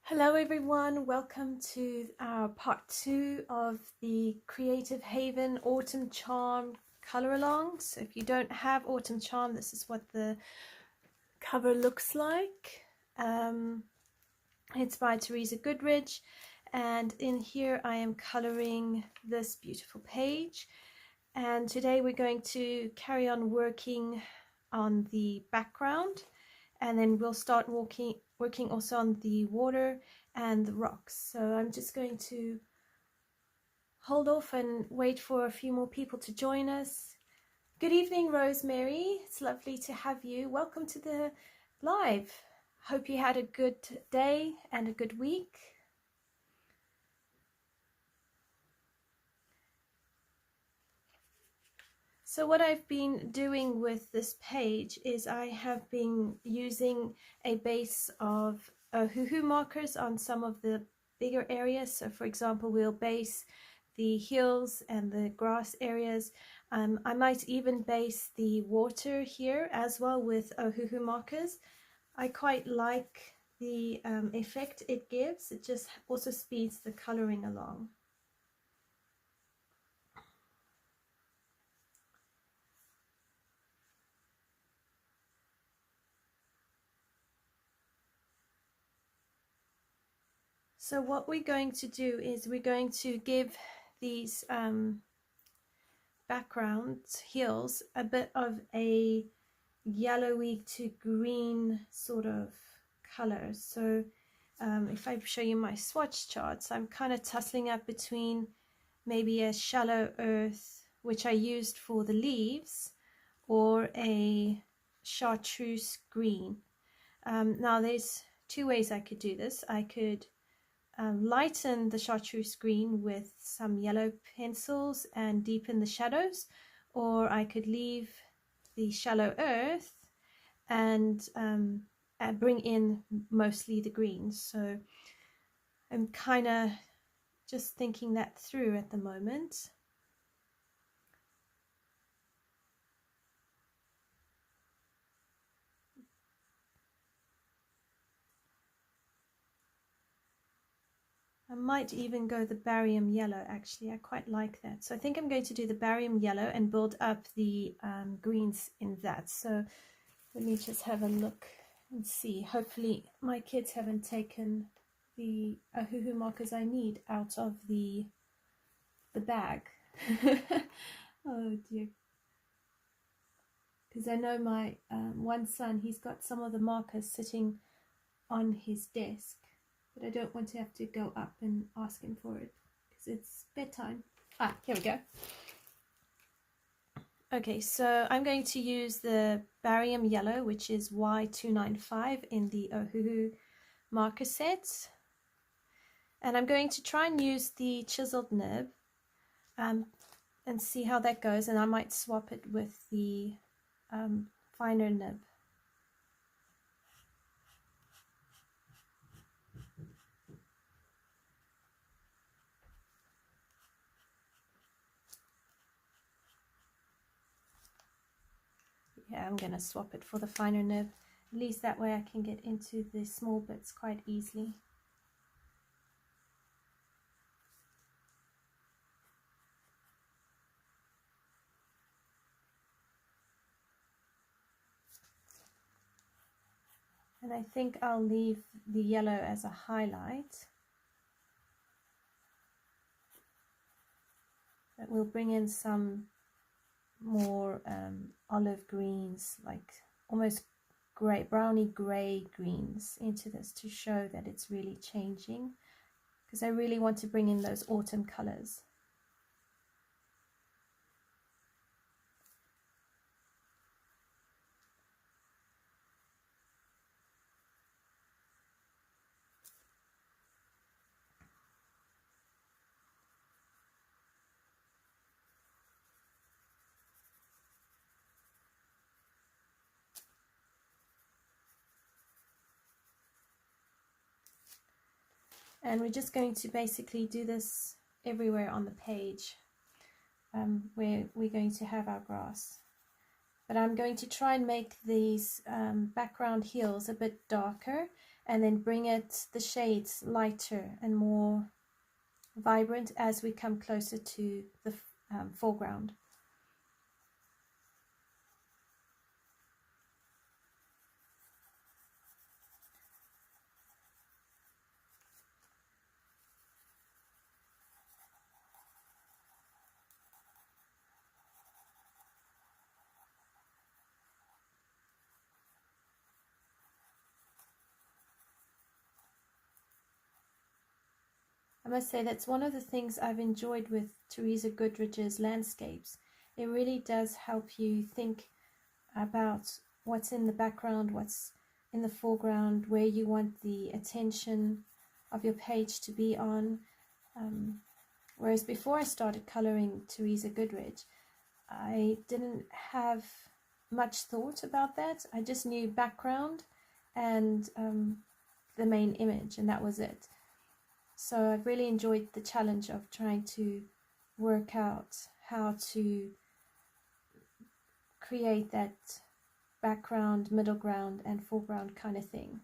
Hello everyone, welcome to our part 2 of the Creative Haven Autumn Charm color along. So if you don't have Autumn Charm, this is what the cover looks like. It's by Teresa Goodridge, and in here I am coloring this beautiful page. And today we're going to carry on working on the background, and then we'll start working also on the water and the rocks. So I'm just going to hold off and wait for a few more people to join us. Good evening, Rosemary. It's lovely to have you. Welcome to the live. Hope you had a good day and a good week. So what I've been doing with this page is I have been using a base of Ohuhu markers on some of the bigger areas. So for example, we'll base the hills and the grass areas. I might even base the water here as well with Ohuhu markers. I quite like the effect it gives. It just also speeds the coloring along. So what we're going to do is we're going to give these background hills a bit of a yellowy to green sort of color. So if I show you my swatch charts, I'm kind of tussling up between maybe a shallow earth, which I used for the leaves, or a chartreuse green. Now there's two ways I could do this. I could lighten the chartreuse green with some yellow pencils and deepen the shadows, or I could leave the shallow earth and bring in mostly the greens. So I'm kind of just thinking that through at the moment. I might even go the Barium Yellow, actually. I quite like that. So I think I'm going to do the Barium Yellow and build up the greens in that. So let me just have a look and see. Hopefully my kids haven't taken the Ohuhu markers I need out of the bag. Oh dear. Because I know my one son, he's got some of the markers sitting on his desk. But I don't want to have to go up and ask him for it because it's bedtime. Ah, here we go. Okay, so I'm going to use the Barium Yellow, which is Y295 in the Ohuhu marker set. And I'm going to try and use the chiseled nib and see how that goes. And I might swap it with the finer nib. Yeah, I'm going to swap it for the finer nib. At least that way I can get into the small bits quite easily. And I think I'll leave the yellow as a highlight. But we'll bring in some more olive greens, like almost gray, browny gray greens into this to show that it's really changing, because I really want to bring in those autumn colors. And we're just going to basically do this everywhere on the page where we're going to have our grass. But I'm going to try and make these background heels a bit darker, and then bring the shades lighter and more vibrant as we come closer to the foreground. I must say that's one of the things I've enjoyed with Teresa Goodridge's landscapes. It really does help you think about what's in the background, what's in the foreground, where you want the attention of your page to be on. Whereas before I started coloring Teresa Goodridge, I didn't have much thought about that. I just knew background and the main image, and that was it. So I've really enjoyed the challenge of trying to work out how to create that background, middle ground and foreground kind of thing.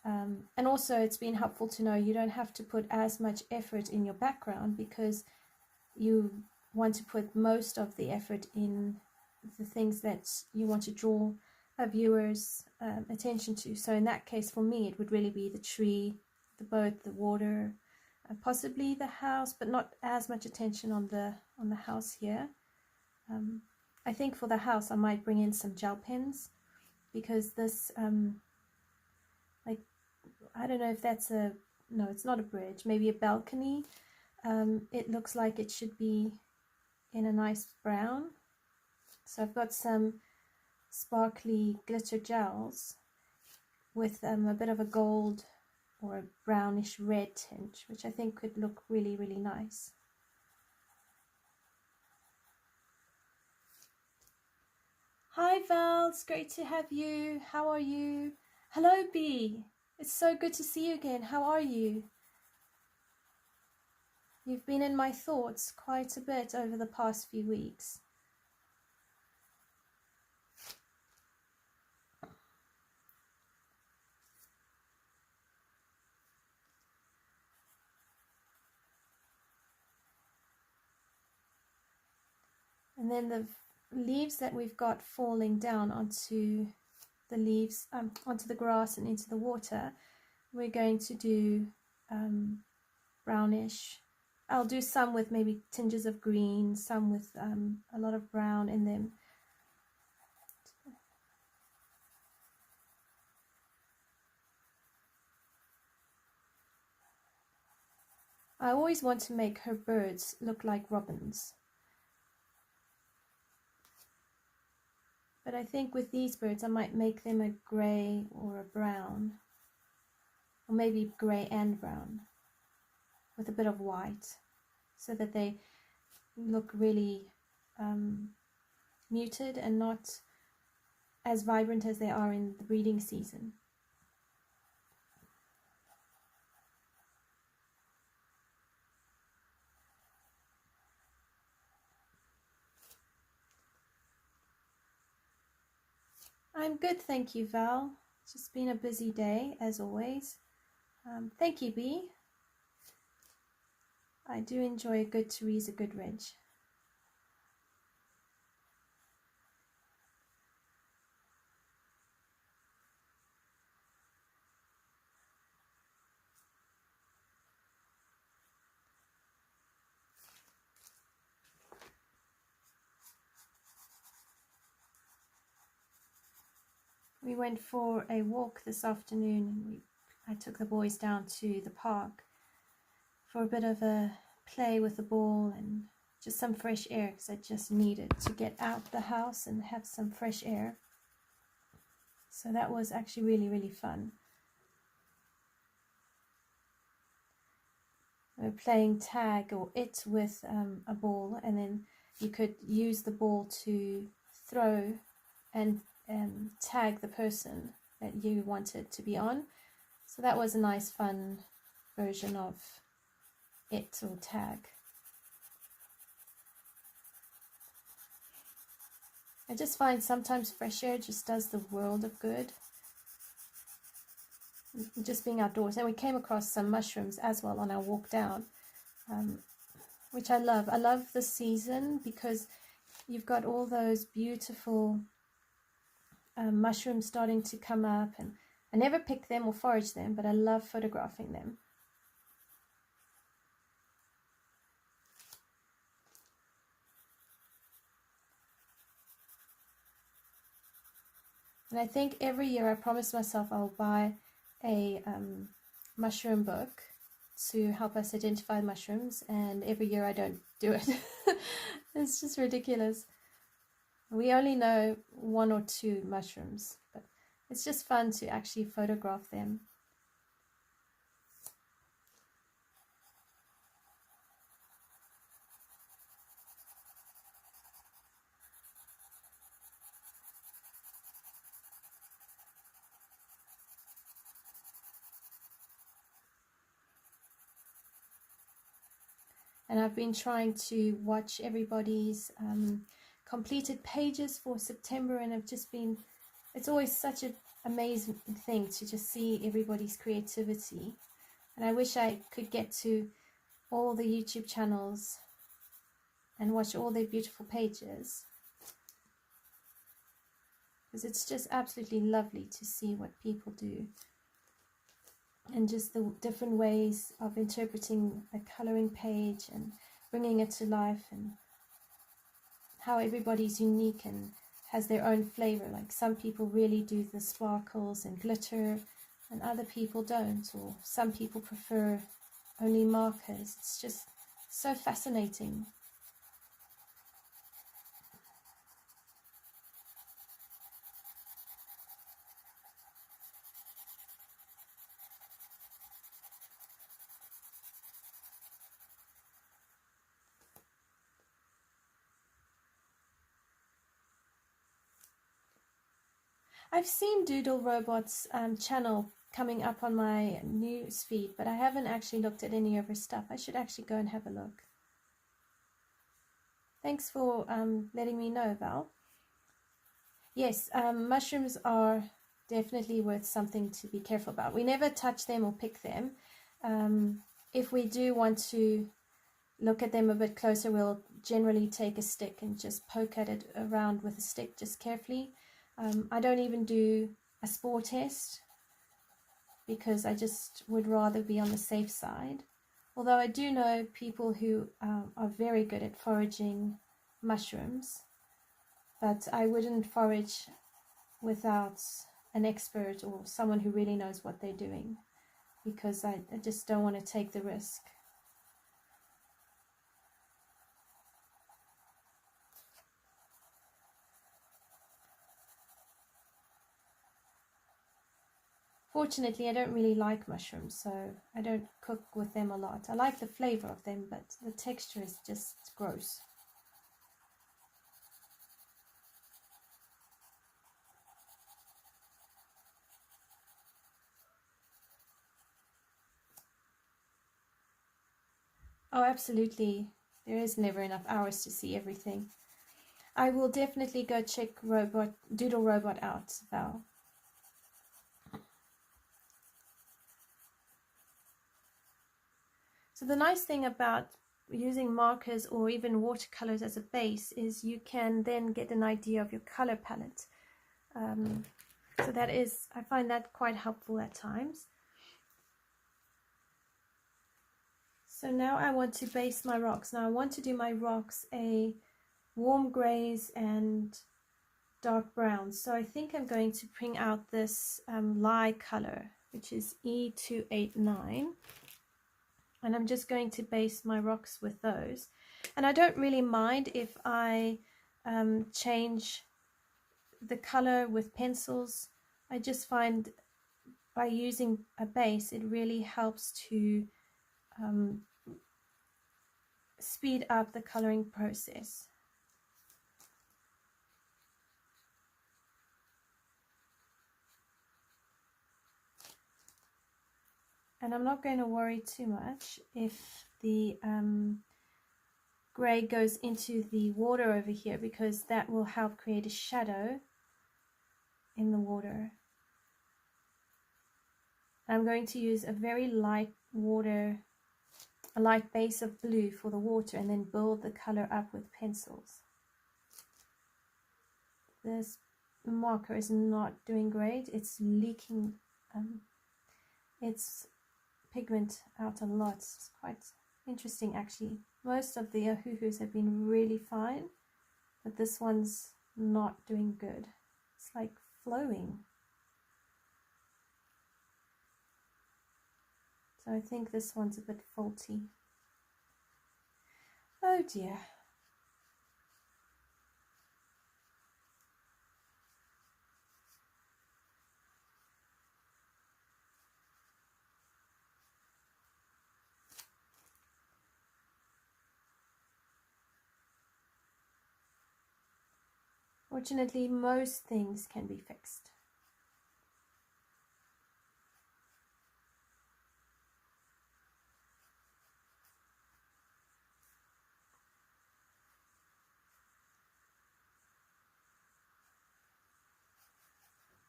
And also it's been helpful to know you don't have to put as much effort in your background, because you want to put most of the effort in the things that you want to draw a viewer's attention to. So in that case, for me, it would really be the tree, the boat, the water, possibly the house, but not as much attention on the house here. I think for the house I might bring in some gel pens, because this like, I don't know if that's no, it's not a bridge, maybe a balcony. It looks like it should be in a nice brown. So I've got some sparkly glitter gels with a bit of a gold or a brownish red tinge, which I think could look really, really nice. Hi Val, it's great to have you. How are you? Hello B, it's so good to see you again. How are you? You've been in my thoughts quite a bit over the past few weeks. And then the leaves that we've got falling down onto the leaves, onto the grass and into the water, we're going to do brownish. I'll do some with maybe tinges of green, some with a lot of brown in them. I always want to make her birds look like robins. But I think with these birds I might make them a grey or a brown, or maybe grey and brown with a bit of white, so that they look really muted and not as vibrant as they are in the breeding season. I'm good, thank you, Val. It's just been a busy day, as always. Thank you, B. I do enjoy a good Teresa Goodridge. We went for a walk this afternoon, and I took the boys down to the park for a bit of a play with the ball and just some fresh air, because I just needed to get out the house and have some fresh air. So that was actually really, really fun. We were playing tag or it with a ball, and then you could use the ball to throw and tag the person that you wanted to be on. So that was a nice fun version of it or tag. I just find sometimes fresh air just does the world of good. Just being outdoors. And we came across some mushrooms as well on our walk down, which I love. I love the season because you've got all those beautiful mushrooms starting to come up, and I never pick them or forage them, but I love photographing them. And I think every year I promise myself I'll buy a mushroom book to help us identify mushrooms, and every year I don't do it. It's just ridiculous. We only know 1 or 2 mushrooms, but it's just fun to actually photograph them. And I've been trying to watch everybody's completed pages for September, and I've just been, it's always such an amazing thing to just see everybody's creativity. And I wish I could get to all the YouTube channels and watch all their beautiful pages, because it's just absolutely lovely to see what people do, and just the different ways of interpreting a coloring page and bringing it to life, and how everybody's unique and has their own flavor. Like some people really do the sparkles and glitter and other people don't, or some people prefer only markers. It's just so fascinating. I've seen Doodle Robot's channel coming up on my news feed, but I haven't actually looked at any of her stuff. I should actually go and have a look. Thanks for letting me know, Val. Yes, mushrooms are definitely worth something to be careful about. We never touch them or pick them. If we do want to look at them a bit closer, we'll generally take a stick and just poke at it around with a stick, just carefully. I don't even do a spore test because I just would rather be on the safe side. Although I do know people who are very good at foraging mushrooms, but I wouldn't forage without an expert or someone who really knows what they're doing, because I just don't want to take the risk. Fortunately, I don't really like mushrooms, so I don't cook with them a lot. I like the flavor of them, but the texture is just gross. Oh, absolutely. There is never enough hours to see everything. I will definitely go check Doodle Robot out, Val. So the nice thing about using markers or even watercolors as a base is you can then get an idea of your color palette. So that is, I find that quite helpful at times. So now I want to base my rocks. Now I want to do my rocks a warm grays and dark browns. So I think I'm going to bring out this Lye Color, which is E289. And I'm just going to base my rocks with those. And I don't really mind if I change the color with pencils. I just find by using a base, it really helps to speed up the coloring process. And I'm not going to worry too much if the gray goes into the water over here, because that will help create a shadow in the water. I'm going to use a very light water, a light base of blue for the water, and then build the color up with pencils. This marker is not doing great. It's leaking its pigment out a lot. It's quite interesting actually. Most of the Ohuhus have been really fine, but this one's not doing good. It's like flowing. So I think this one's a bit faulty. Oh dear. Fortunately, most things can be fixed.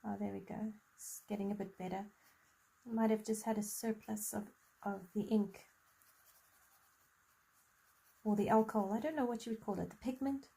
Oh, there we go. It's getting a bit better. I might have just had a surplus of the ink. Or the alcohol. I don't know what you would call it. The pigment.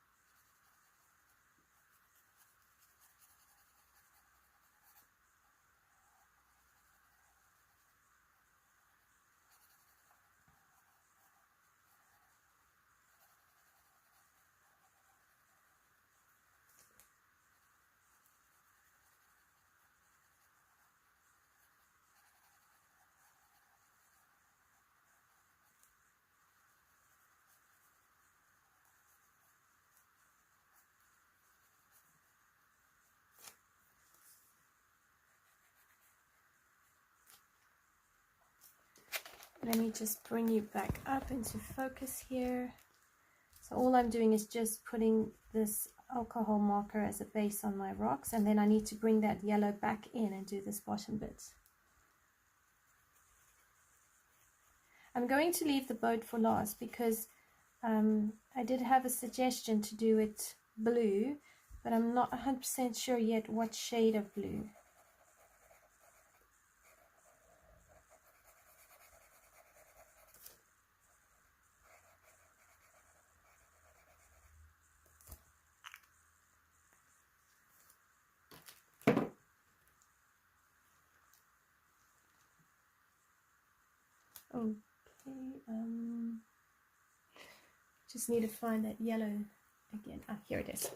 Let me just bring you back up into focus here. So all I'm doing is just putting this alcohol marker as a base on my rocks, and then I need to bring that yellow back in and do this bottom bit. I'm going to leave the boat for last because I did have a suggestion to do it blue, but I'm not 100% sure yet what shade of blue. Okay, just need to find that yellow again. Ah, here it is.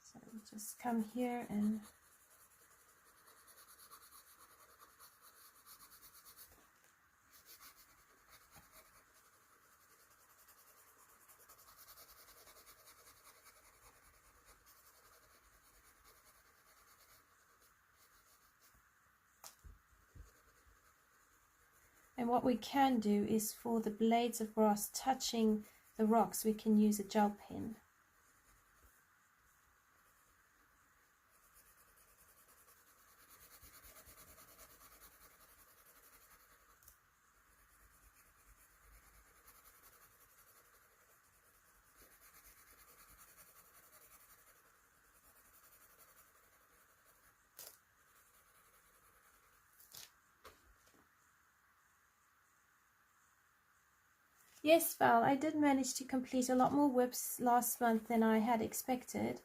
So just come here and what we can do is, for the blades of grass touching the rocks, we can use a gel pen. Yes, Val, I did manage to complete a lot more whips last month than I had expected,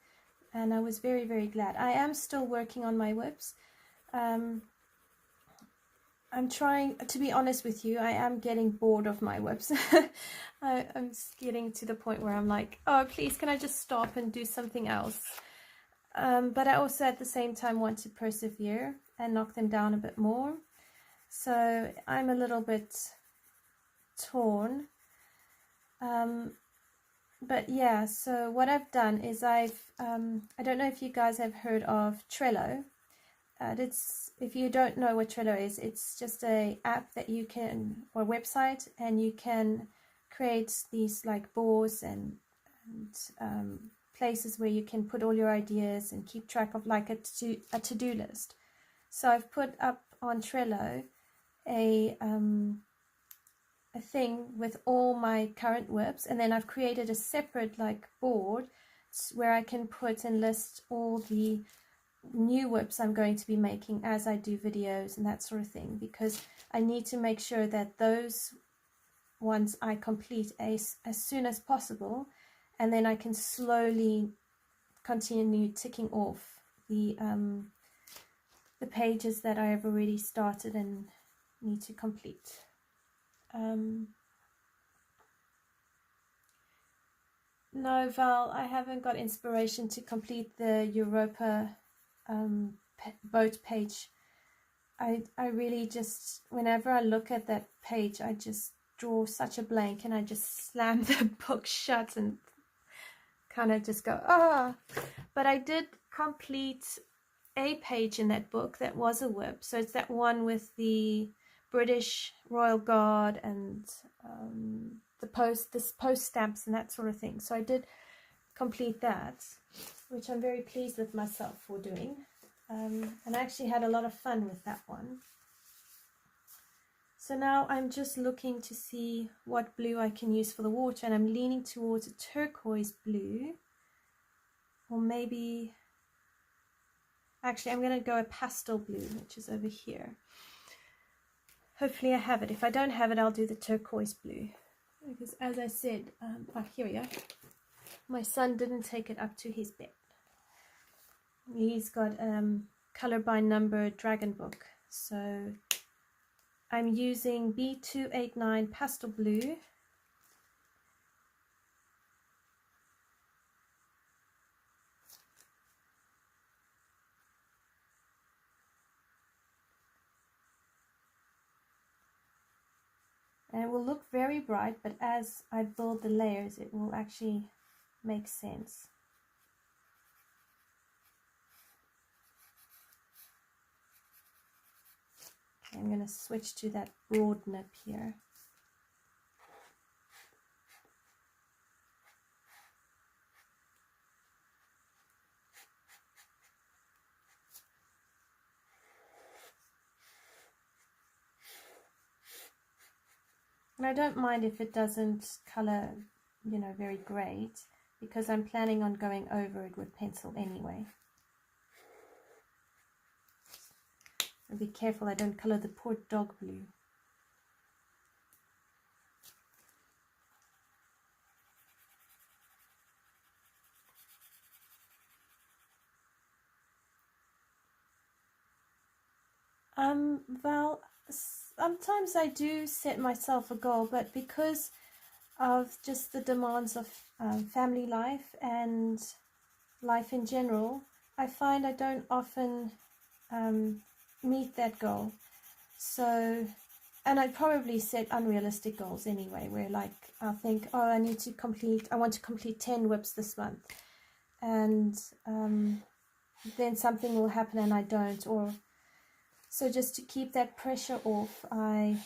and I was very, very glad. I am still working on my whips. I'm trying, to be honest with you, I am getting bored of my whips. I'm getting to the point where I'm like, oh, please, can I just stop and do something else? But I also at the same time want to persevere and knock them down a bit more. So I'm a little bit torn. But yeah, so what I've done is I don't know if you guys have heard of Trello. If you don't know what Trello is, it's just a app that you can, or website, and you can create these like boards and places where you can put all your ideas and keep track of like a to-do list. So I've put up on Trello a a thing with all my current whips, and then I've created a separate like board where I can put and list all the new whips I'm going to be making as I do videos and that sort of thing, because I need to make sure that those ones I complete as soon as possible, and then I can slowly continue ticking off the pages that I have already started and need to complete. No, Val, I haven't got inspiration to complete the Europa boat page. I really just, whenever I look at that page, I just draw such a blank, and I just slam the book shut and kind of just go, ah. But I did complete a page in that book that was a whip. So it's that one with the British Royal Guard and this post stamps and that sort of thing. So I did complete that, which I'm very pleased with myself for doing. And I actually had a lot of fun with that one. So now I'm just looking to see what blue I can use for the water, and I'm leaning towards a turquoise blue, or maybe, actually I'm going to go a pastel blue, which is over here. Hopefully I have it. If I don't have it, I'll do the turquoise blue, because as I said, here we go. My son didn't take it up to his bed. He's got color by number dragon book, so I'm using V188 Pastel Blue, and it will look very bright, but as I build the layers it will actually make sense. I'm going to switch to that broad nib here. And I don't mind if it doesn't color, you know, very great, because I'm planning on going over it with pencil anyway. And be careful I don't color the poor dog blue. Val, sometimes I do set myself a goal, but because of just the demands of family life and life in general, I find I don't often meet that goal. So, and I probably set unrealistic goals anyway, where like I'll think, oh, I want to complete 10 whips this month, and then something will happen and I don't, or so just to keep that pressure off, I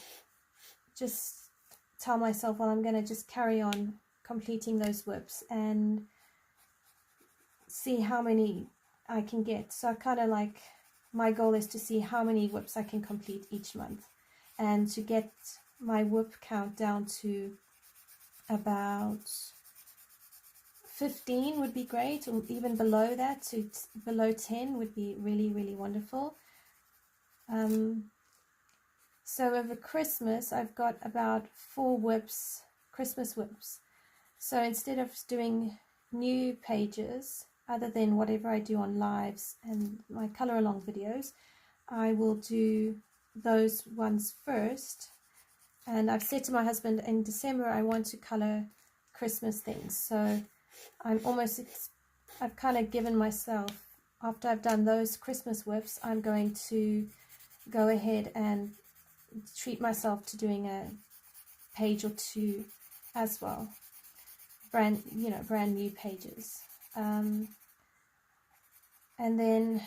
just tell myself, well, I'm going to just carry on completing those whips and see how many I can get. So I kind of like, my goal is to see how many whips I can complete each month, and to get my whip count down to about 15 would be great, or even below that, to below 10 would be really, really wonderful. So over Christmas I've got about 4 whips, Christmas whips. So instead of doing new pages other than whatever I do on lives and my color along videos, I will do those ones first. And I've said to my husband, in December I want to color Christmas things, so I've kind of given myself, after I've done those Christmas whips, I'm going to go ahead and treat myself to doing a page or 2 as well, brand new pages. And then,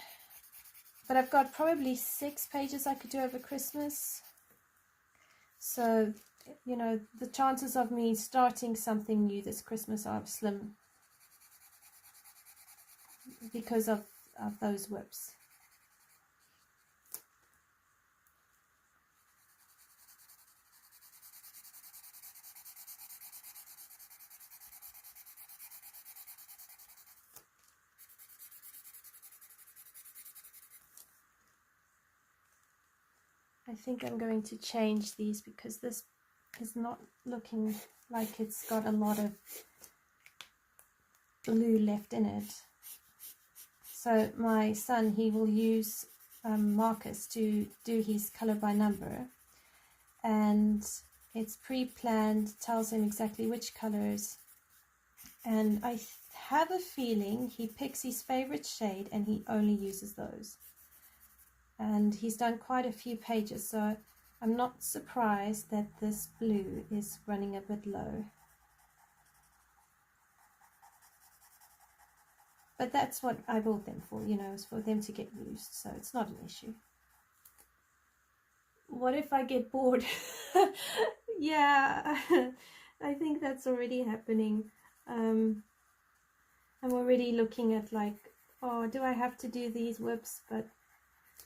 but I've got probably 6 pages I could do over Christmas, so you know the chances of me starting something new this Christmas are slim because of those whips. I think I'm going to change these because this is not looking like it's got a lot of blue left in it. So my son, he will use markers to do his color by number, and it's pre-planned, tells him exactly which colors, and I have a feeling he picks his favorite shade and he only uses those. And he's done quite a few pages, so I'm not surprised that this blue is running a bit low. But that's what I bought them for, you know, is for them to get used, so it's not an issue. What if I get bored? Yeah, I think that's already happening. I'm already looking at like, oh, do I have to do these? Whoops. But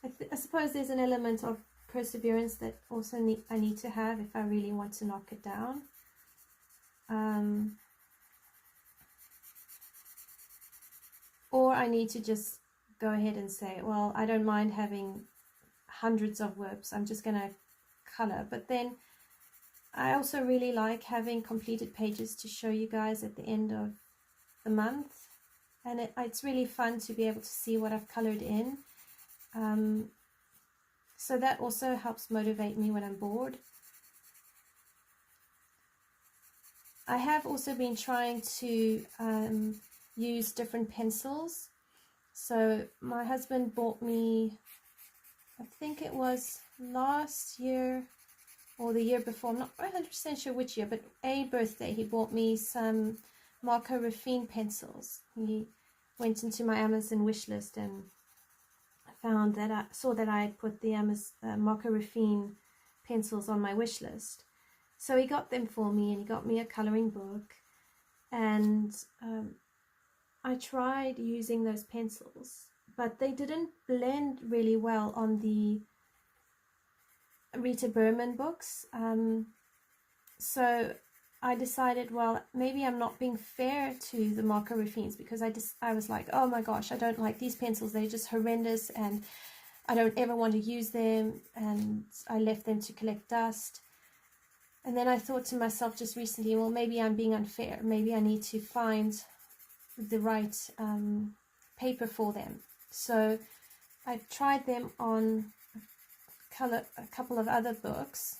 I suppose there's an element of perseverance that also I need to have if I really want to knock it down. Or I need to just go ahead and say, well, I don't mind having hundreds of whips, I'm just going to color. But then I also really like having completed pages to show you guys at the end of the month, and it's really fun to be able to see what I've colored in. So that also helps motivate me when I'm bored. I have also been trying to use different pencils. So my husband bought me, I think it was last year or the year before, I'm not 100% sure which year, but a birthday, he bought me some Marco Raffine pencils. He went into my Amazon wish list and found that I saw that I had put the Marco Raffine pencils on my wish list. So he got them for me, and he got me a coloring book, and I tried using those pencils, but they didn't blend really well on the Rita Berman books. So I decided, well, maybe I'm not being fair to the Marco Raffines, because I was like, oh my gosh, I don't like these pencils, they're just horrendous and I don't ever want to use them, and I left them to collect dust. And then I thought to myself just recently, well, maybe I'm being unfair, maybe I need to find the right paper for them. So I tried them on a couple of other books,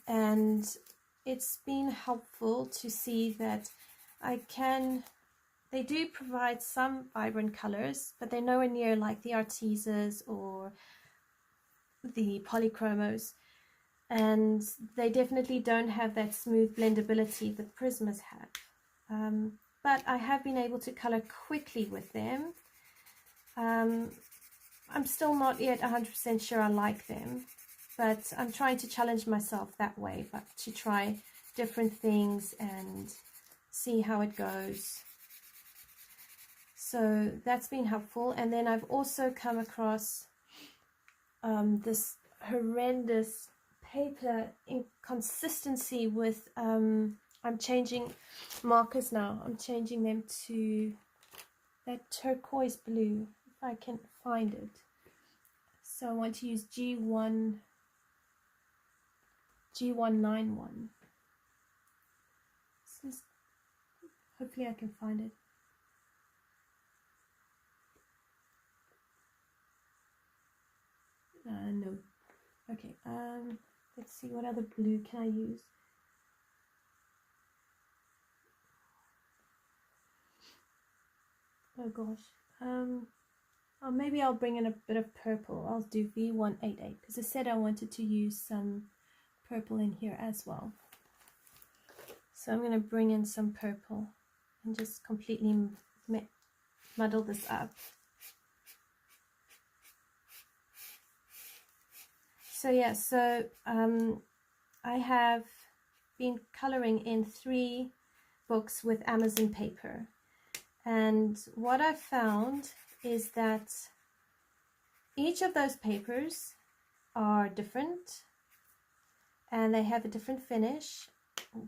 and it's been helpful to see that they do provide some vibrant colors, but they're nowhere near like the Arteses or the Polychromos, and they definitely don't have that smooth blendability that Prismas have. But I have been able to color quickly with them. I'm still not yet 100% sure I like them, but I'm trying to challenge myself that way, but to try different things and see how it goes. So that's been helpful. And then I've also come across this horrendous paper inconsistency with, I'm changing markers now. I'm changing them to that turquoise blue, if I can find it. So I want to use G191. Hopefully I can find it. No. Okay, let's see, what other blue can I use? Oh gosh. Oh, maybe I'll bring in a bit of purple. I'll do V188 because I said I wanted to use some purple in here as well. So I'm going to bring in some purple and just completely muddle this up. So yeah, so I have been coloring in 3 books with Amazon paper, and what I've found is that each of those papers are different and they have a different finish.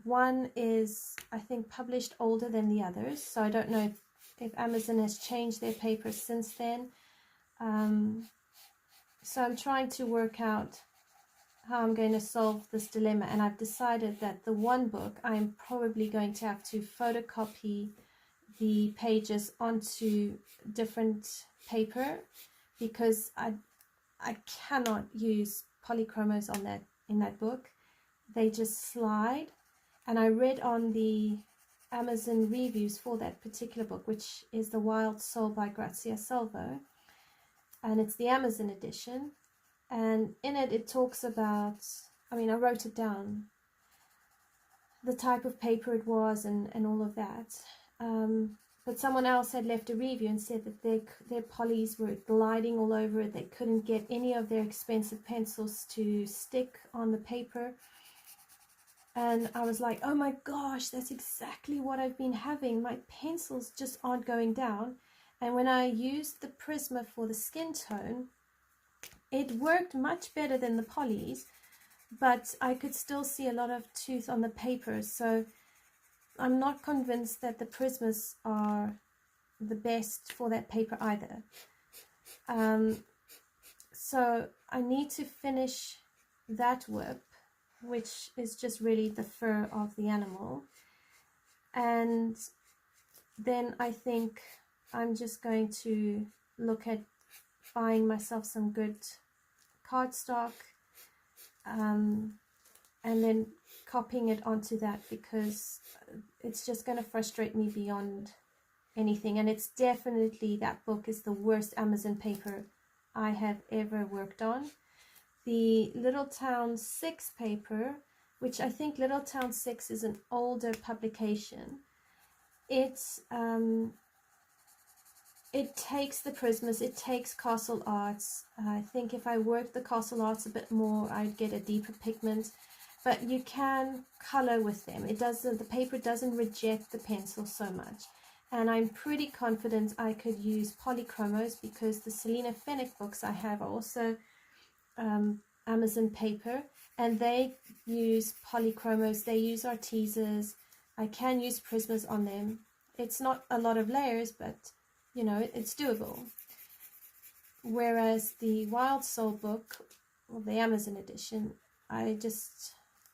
One is, I think, published older than the others, so I don't know if Amazon has changed their papers since then. So I'm trying to work out how I'm going to solve this dilemma, and I've decided that the one book I'm probably going to have to photocopy the pages onto different paper, because I cannot use polychromos on that in that book. They just slide. And I read on the Amazon reviews for that particular book, which is The Wild Soul by Grazia Salvo, and it's the Amazon edition, and in it talks about, I mean, I wrote it down, the type of paper it was and all of that, but someone else had left a review and said that their polys were gliding all over it. They couldn't get any of their expensive pencils to stick on the paper. And I was like, oh my gosh, that's exactly what I've been having. My pencils just aren't going down. And when I used the Prisma for the skin tone, it worked much better than the polys, but I could still see a lot of tooth on the paper. So I'm not convinced that the Prismas are the best for that paper either. So I need to finish that whip, which is just really the fur of the animal, and then I think I'm just going to look at buying myself some good cardstock, and then copying it onto that, because it's just going to frustrate me beyond anything. And it's definitely, that book is the worst Amazon paper I have ever worked on. The Little Town 6 paper, which I think Little Town 6 is an older publication, it takes the Prismas, it takes Castle Arts. I think if I worked the Castle Arts a bit more, I'd get a deeper pigment, but you can color with them. It doesn't, the paper doesn't reject the pencil so much. And I'm pretty confident I could use polychromos, because the Selena Fenwick books I have are also Amazon paper, and they use polychromos, they use Artesas. I can use Prismas on them. It's not a lot of layers, but you know, it's doable. Whereas the Wild Soul book, or the Amazon edition, I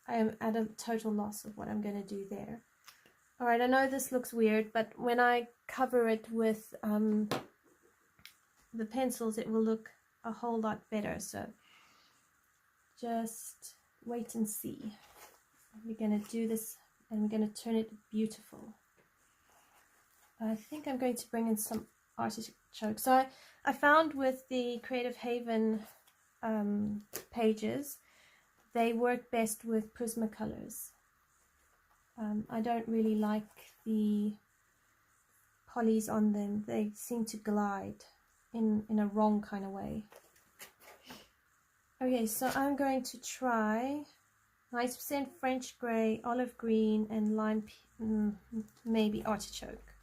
am at a total loss of what I'm going to do there. Alright, I know this looks weird, but when I cover it with the pencils, it will look a whole lot better. So just wait and see. We're going to do this, and we're going to turn it beautiful. I think I'm going to bring in some artichoke. So I found with the Creative Haven pages, they work best with Prismacolors. I don't really like the polys on them. They seem to glide in a wrong kind of way. Okay, so I'm going to try 90% French grey, olive green, and lime, maybe artichoke.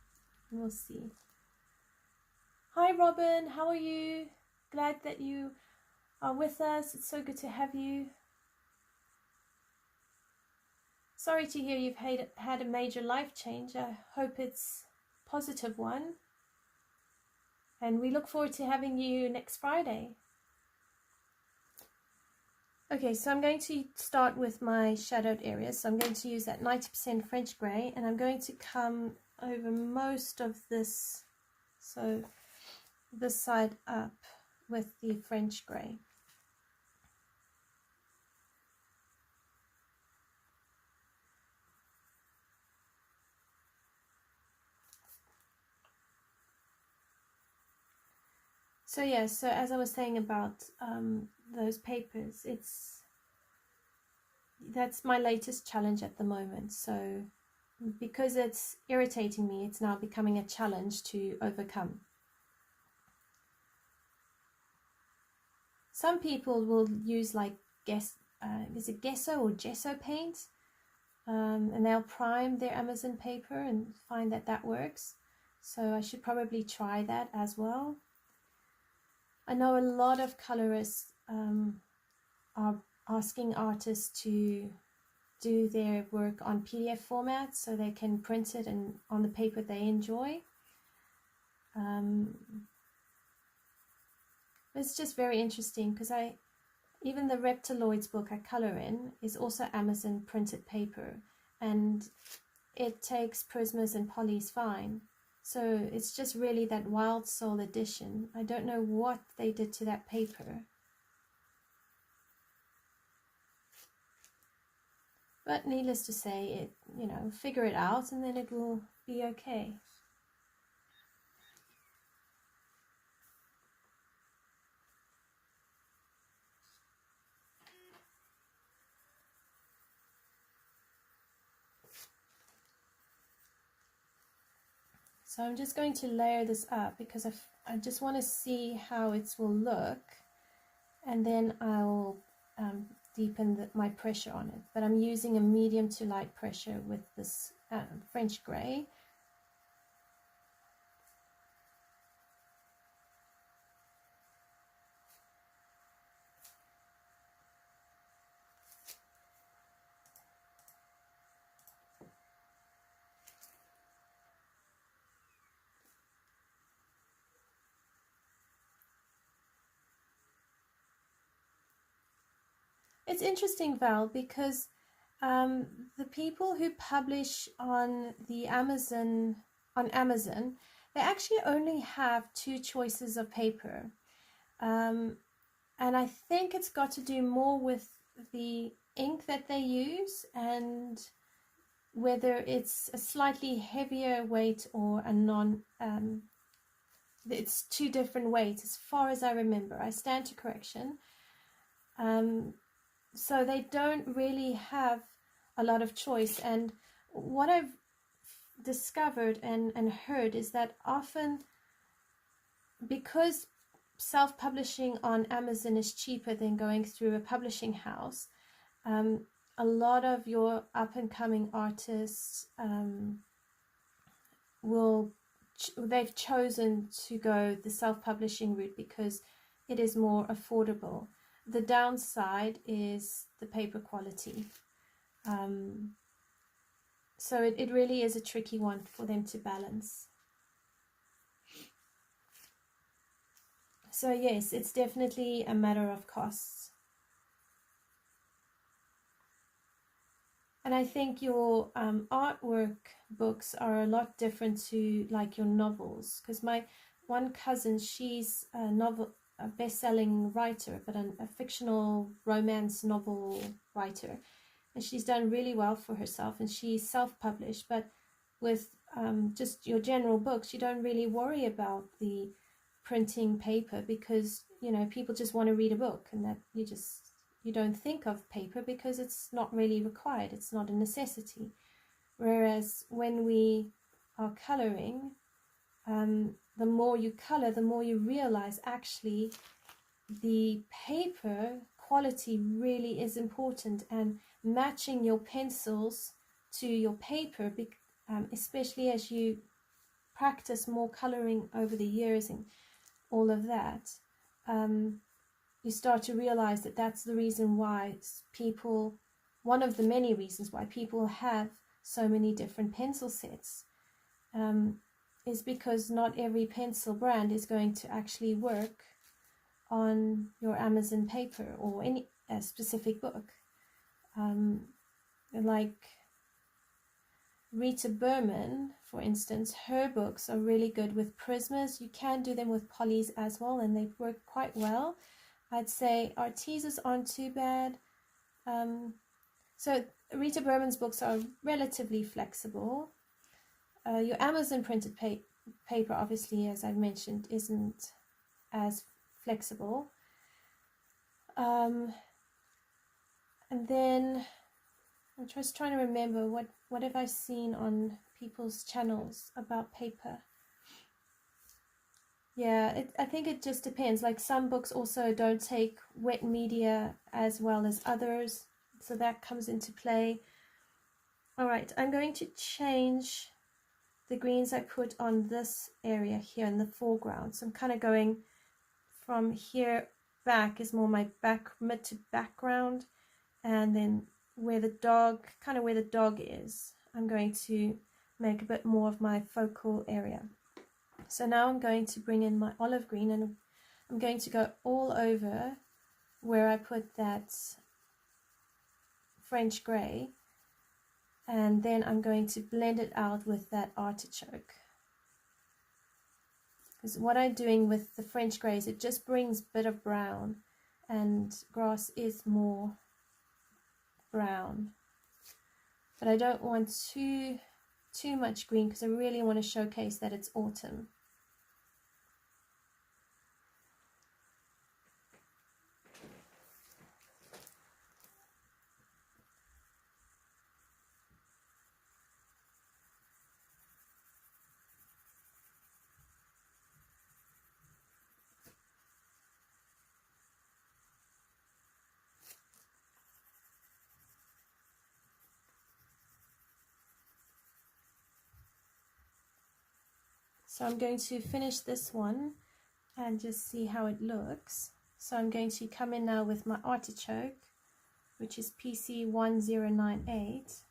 We'll see. Hi Robin, how are you? Glad that you are with us. It's so good to have you. Sorry to hear you've had a major life change. I hope it's a positive one. And we look forward to having you next Friday. Okay, so I'm going to start with my shadowed areas. So I'm going to use that 90% French grey, and I'm going to come over most of this, so this side up, with the French grey. So yeah, so as I was saying about those papers, that's my latest challenge at the moment. So because it's irritating me, it's now becoming a challenge to overcome. Some people will use like is it gesso or gesso paint, and they'll prime their Amazon paper and find that works. So I should probably try that as well. I know a lot of colorists are asking artists to do their work on PDF format so they can print it and on the paper they enjoy. It's just very interesting, because even the Reptiloids book I color in is also Amazon printed paper, and it takes prismas and polys fine. So it's just really that Wild Soul edition. I don't know what they did to that paper. But needless to say, it, you know, figure it out and then it will be okay. So I'm just going to layer this up because I just want to see how it will look, and then I'll deepen my pressure on it. But I'm using a medium to light pressure with this French grey. It's interesting, Val, because the people who publish on Amazon, they actually only have 2 choices of paper. And I think it's got to do more with the ink that they use and whether it's a slightly heavier weight or a it's 2 different weights as far as I remember. I stand to correction. So they don't really have a lot of choice. And what I've discovered and heard is that often, because self-publishing on Amazon is cheaper than going through a publishing house, a lot of your up-and-coming artists they've chosen to go the self-publishing route because it is more affordable. The downside is the paper quality. So it really is a tricky one for them to balance. So yes, it's definitely a matter of costs. And I think your artwork books are a lot different to like your novels, because my one cousin, she's a best-selling writer, but a fictional romance novel writer, and she's done really well for herself, and she's self-published. But with just your general books, you don't really worry about the printing paper because, you know, people just want to read a book, and that you don't think of paper because it's not really required, it's not a necessity. Whereas when we are coloring, the more you color, the more you realize actually the paper quality really is important, and matching your pencils to your paper, especially as you practice more coloring over the years and all of that, you start to realize that that's the reason why one of the many reasons why people have so many different pencil sets, is because not every pencil brand is going to actually work on your Amazon paper or any specific book. Like Rita Berman, for instance, her books are really good with prismas. You can do them with polys as well, and they work quite well. I'd say Artesa's aren't too bad. So Rita Berman's books are relatively flexible. Your Amazon printed paper, obviously, as I've mentioned, isn't as flexible. And then I'm just trying to remember what have I seen on people's channels about paper. Yeah, I think it just depends. Like some books also don't take wet media as well as others, so that comes into play. All right, I'm going to change the greens I put on this area here in the foreground. So I'm kind of going from here back is more my mid to background, and then where the dog is, I'm going to make a bit more of my focal area. So now I'm going to bring in my olive green, and I'm going to go all over where I put that French grey, and then I'm going to blend it out with that artichoke. Because what I'm doing with the French grey is it just brings a bit of brown, and grass is more brown. But I don't want too much green because I really want to showcase that it's autumn. So I'm going to finish this one and just see how it looks. So I'm going to come in now with my artichoke, which is PC1098.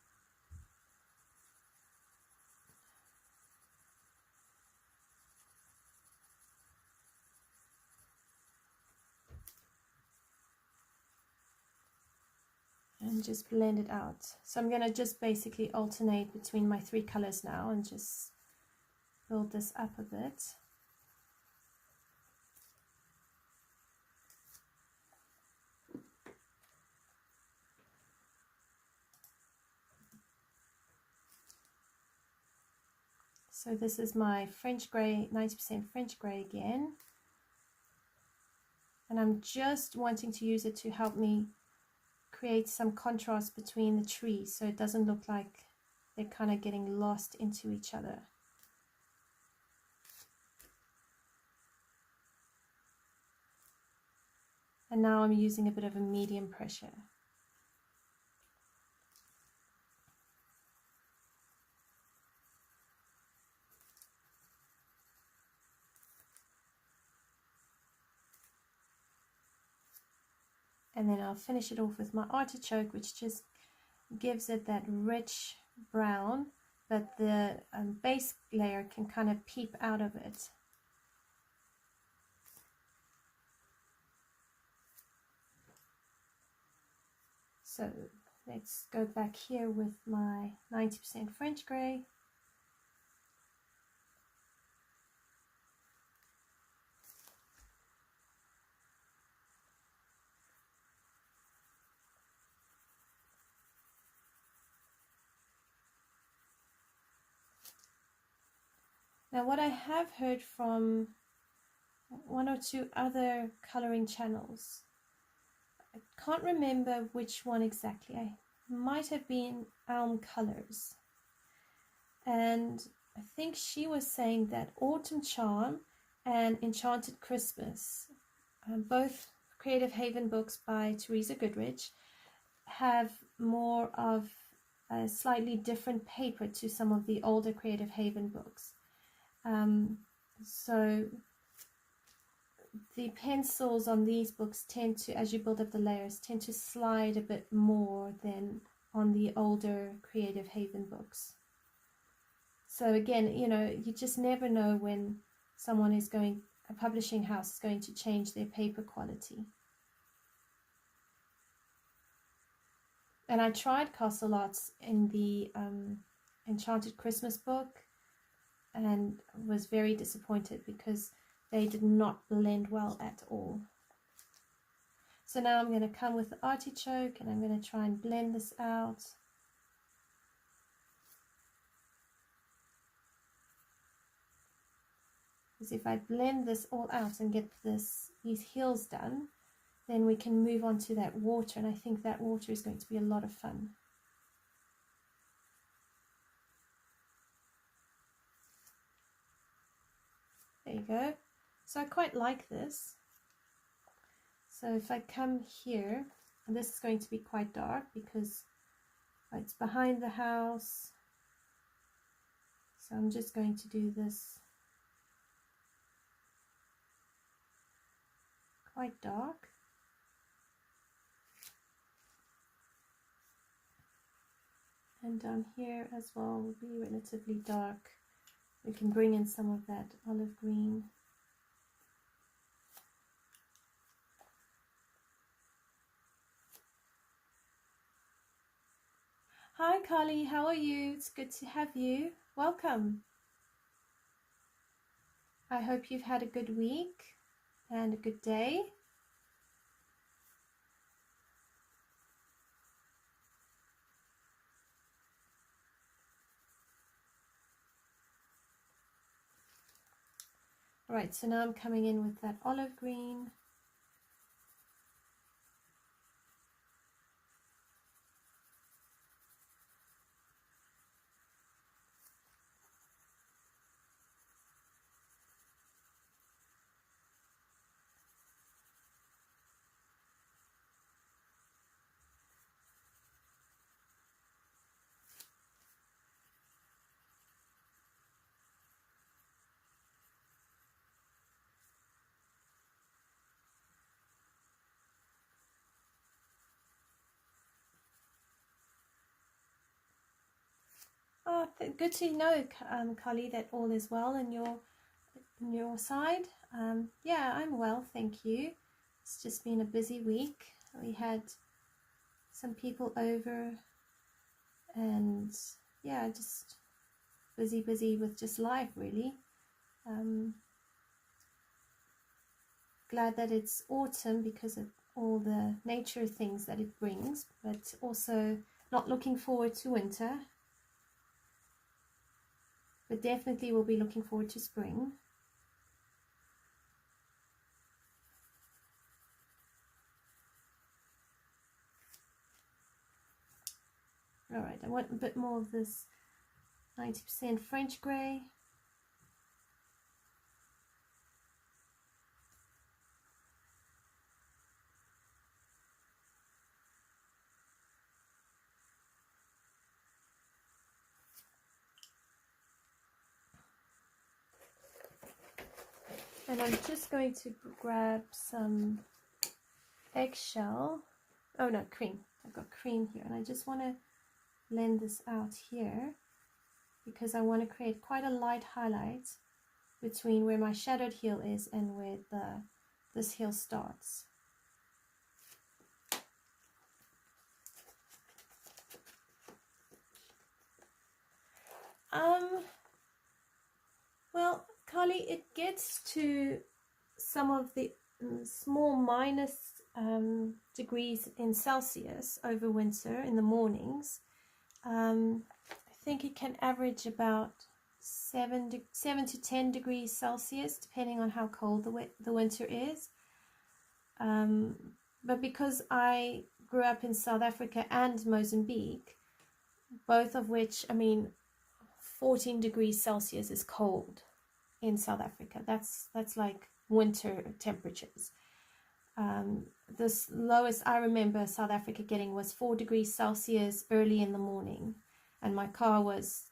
And just blend it out. So I'm going to just basically alternate between my three colors now and just build this up a bit. So this is my French grey, 90% French grey again. And I'm just wanting to use it to help me create some contrast between the trees so it doesn't look like they're kind of getting lost into each other. And now I'm using a bit of a medium pressure. And then I'll finish it off with my artichoke, which just gives it that rich brown, but the base layer can kind of peep out of it. So let's go back here with my 90% French grey. Now what I have heard from one or two other coloring channels, I can't remember which one exactly, I might have been Colors, and I think she was saying that Autumn Charm and Enchanted Christmas, both Creative Haven books by Teresa Goodridge, have more of a slightly different paper to some of the older Creative Haven books. So the pencils on these books tend to, as you build up the layers, tend to slide a bit more than on the older Creative Haven books. So again, you know, you just never know when someone is going, a publishing house is going to change their paper quality. And I tried Castle Arts in the Enchanted Christmas book and was very disappointed because they did not blend well at all. So now I'm going to come with the artichoke and I'm going to try and blend this out. Because if I blend this all out and get these hills done, then we can move on to that water, and I think that water is going to be a lot of fun. There you go. So I quite like this. So if I come here, and this is going to be quite dark because it's behind the house. So I'm just going to do this quite dark. And down here as well will be relatively dark. We can bring in some of that olive green. Hi Carly, how are you? It's good to have you. Welcome. I hope you've had a good week and a good day. All right, so now I'm coming in with that olive green. Oh, good to know, Carly, that all is well on your side. Yeah, I'm well, thank you. It's just been a busy week. We had some people over, and yeah, just busy with just life, really. Glad that it's autumn because of all the nature things that it brings, but also not looking forward to winter. But definitely we'll be looking forward to spring. All right, I want a bit more of this 90% French grey. And I'm just going to grab some eggshell. Oh no, cream. I've got cream here, and I just want to blend this out here because I want to create quite a light highlight between where my shadowed heel is and where this heel starts. Well, Carly, it gets to some of the small minus degrees in Celsius over winter in the mornings. I think it can average about 7 to 10 degrees Celsius, depending on how cold the winter is. But because I grew up in South Africa and Mozambique, both of which, 14 degrees Celsius is cold in South Africa. That's like winter temperatures. This lowest I remember South Africa getting was 4 degrees Celsius early in the morning, and my car was,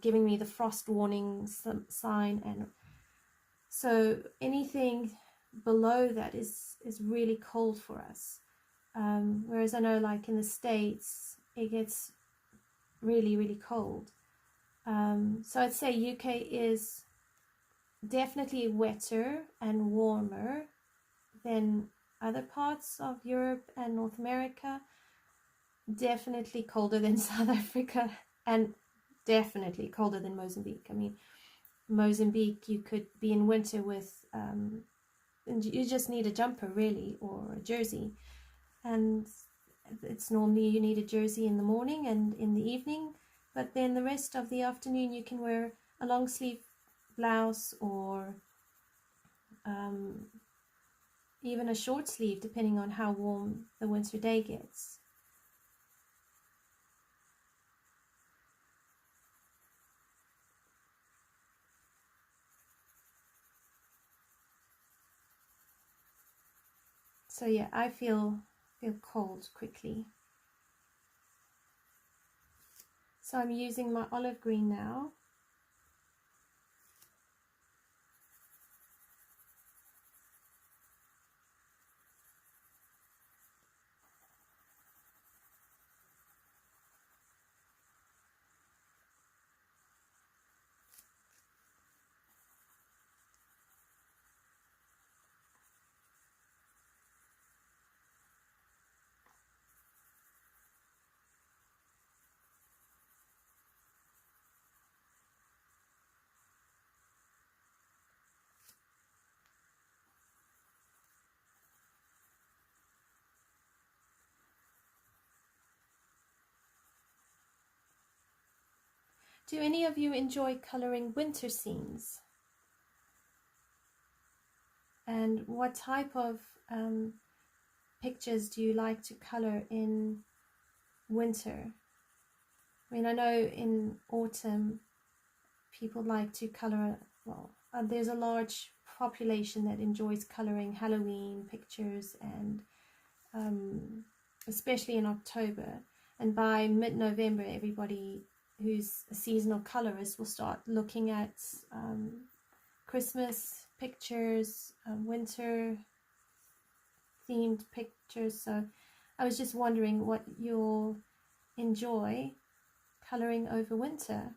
giving me the frost warning sign, and so anything below that is really cold for us. Whereas I know, like in the States, it gets really cold. So I'd say UK is definitely wetter and warmer than other parts of Europe and North America. Definitely colder than South Africa, and definitely colder than Mozambique. Mozambique, you could be in winter with and you just need a jumper really, or a jersey, and it's normally you need a jersey in the morning and in the evening, but then the rest of the afternoon you can wear a long sleeve blouse or even a short sleeve, depending on how warm the winter day gets. So yeah, I feel cold quickly. So I'm using my olive green now. Do any of you enjoy coloring winter scenes? And what type of pictures do you like to color in winter? I mean, I know in autumn people like to color, well, there's a large population that enjoys coloring Halloween pictures, and especially in October. And by mid-November, everybody who's a seasonal colorist will start looking at Christmas pictures, winter themed pictures. So I was just wondering what you'll enjoy coloring over winter.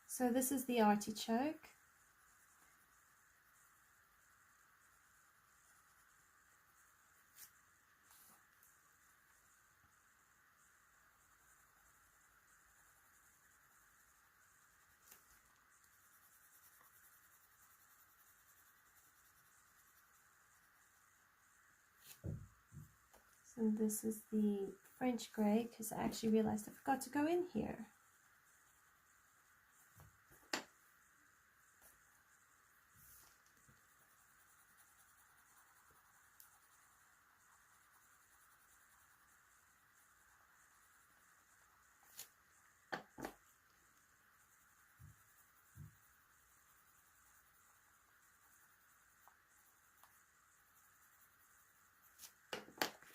So this is the artichoke. So this is the French grey, because I actually realized I forgot to go in here.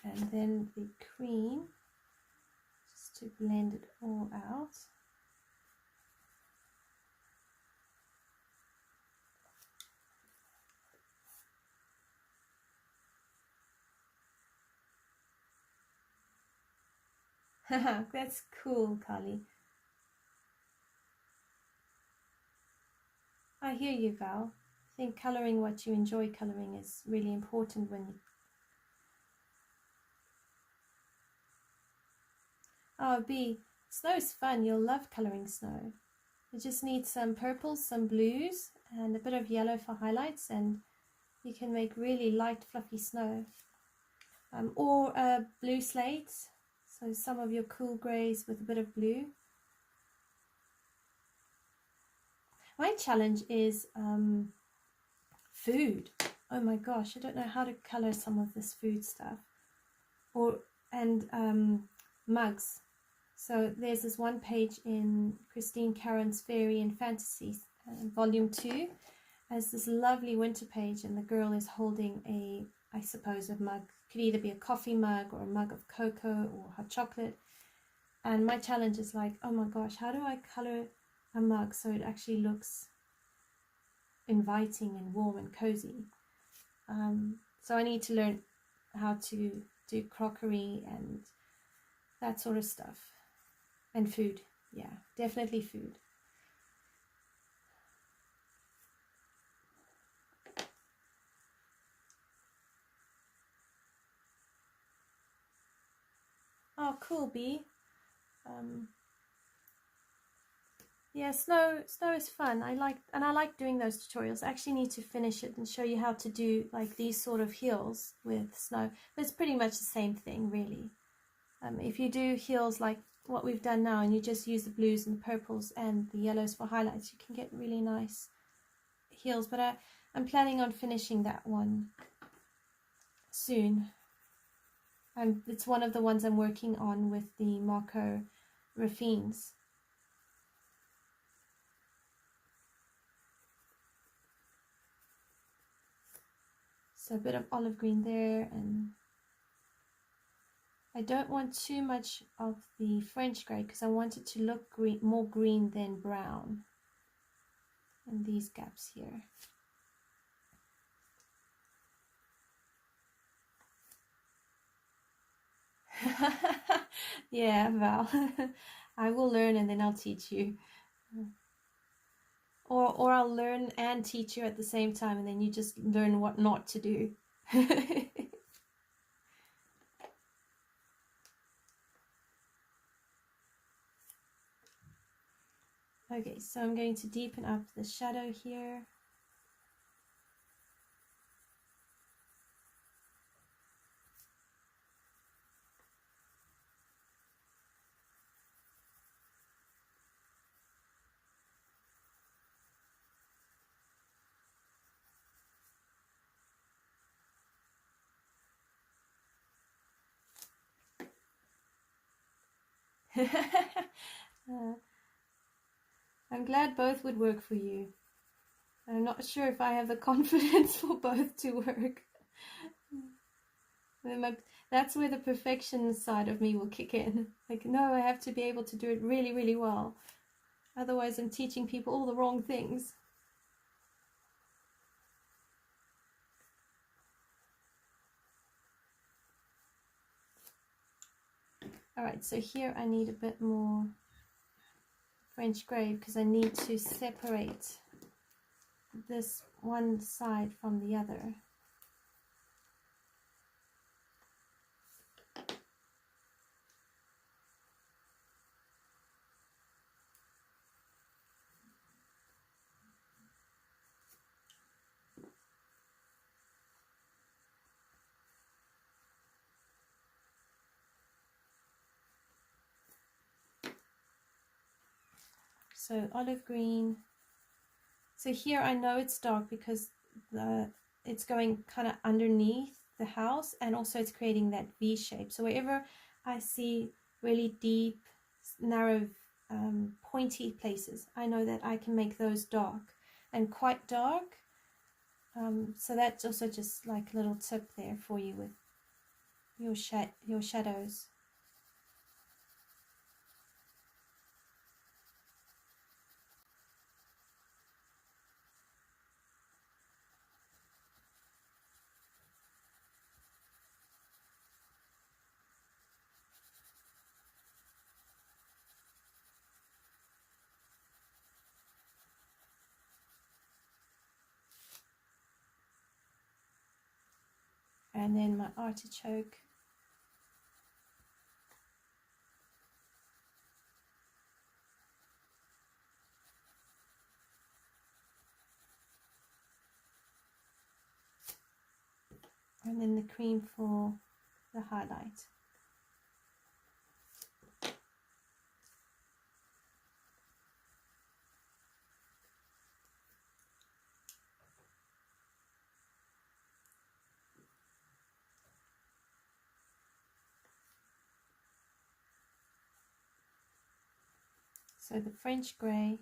And then the cream, just to blend it all out. That's cool, Carly. I hear you, Val. I think colouring what you enjoy colouring is really important when you... Oh, B, snow is fun. You'll love colouring snow. You just need some purples, some blues, and a bit of yellow for highlights, and you can make really light, fluffy snow. Or blue slates, so some of your cool greys with a bit of blue. My challenge is food. Oh my gosh, I don't know how to colour some of this food stuff. And mugs. So there's this one page in Christine Caron's Fairy and Fantasy, volume 2, as this lovely winter page, and the girl is holding a, I suppose, a mug. Could either be a coffee mug or a mug of cocoa or hot chocolate. And my challenge is like, oh my gosh, how do I colour a mug so it actually looks inviting and warm and cozy? So I need to learn how to do crockery and that sort of stuff. And food. Yeah, definitely food. Oh, cool, B. Yeah, snow is fun. I like doing those tutorials. I actually need to finish it and show you how to do like these sort of heels with snow. But it's pretty much the same thing, really. If you do heels like what we've done now, and you just use the blues and the purples and the yellows for highlights, you can get really nice heels. But I'm planning on finishing that one soon. It's one of the ones I'm working on with the Marco Raffines. So a bit of olive green there, and I don't want too much of the French grey because I want it to look green, more green than brown. And these gaps here. Yeah, Val. I will learn and then I'll teach you. Or I'll learn and teach you at the same time, and then you just learn what not to do. Okay, so I'm going to deepen up the shadow here. I'm glad both would work for you. I'm not sure if I have the confidence for both to work. That's where the perfection side of me will kick in. Like, no, I have to be able to do it really, really well. Otherwise, I'm teaching people all the wrong things. Alright, so here I need a bit more French grey because I need to separate this one side from the other. So olive green. So here I know it's dark because it's going kind of underneath the house, and also it's creating that V shape. So wherever I see really deep, narrow, pointy places, I know that I can make those dark and quite dark. So that's also just like a little tip there for you with your shadows. And then my artichoke. And then the cream for the highlight. So the French grey,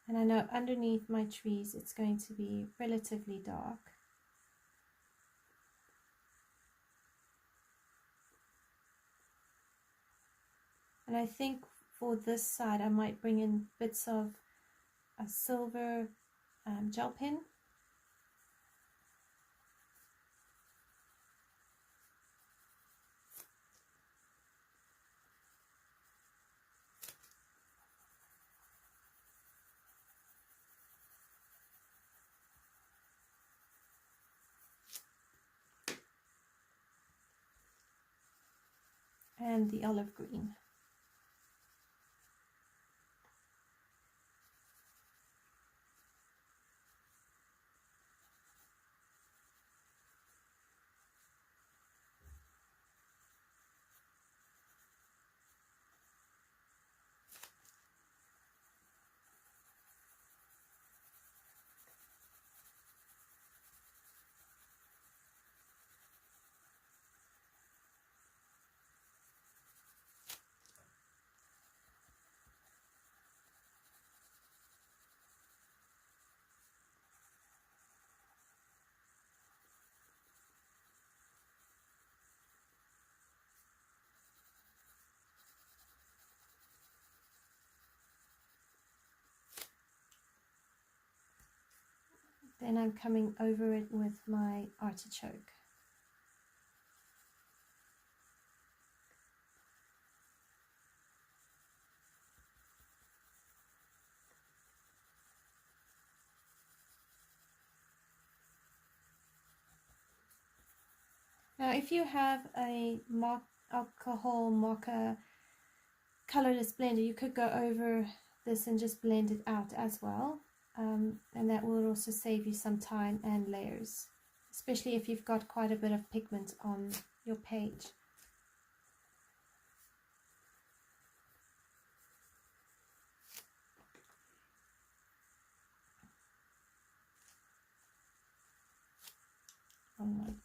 and I know underneath my trees it's going to be relatively dark. And I think for this side I might bring in bits of a silver gel pen. And the olive green. Then I'm coming over it with my artichoke. Now if you have a alcohol marker colorless blender, you could go over this and just blend it out as well. And that will also save you some time and layers, especially if you've got quite a bit of pigment on your page. One.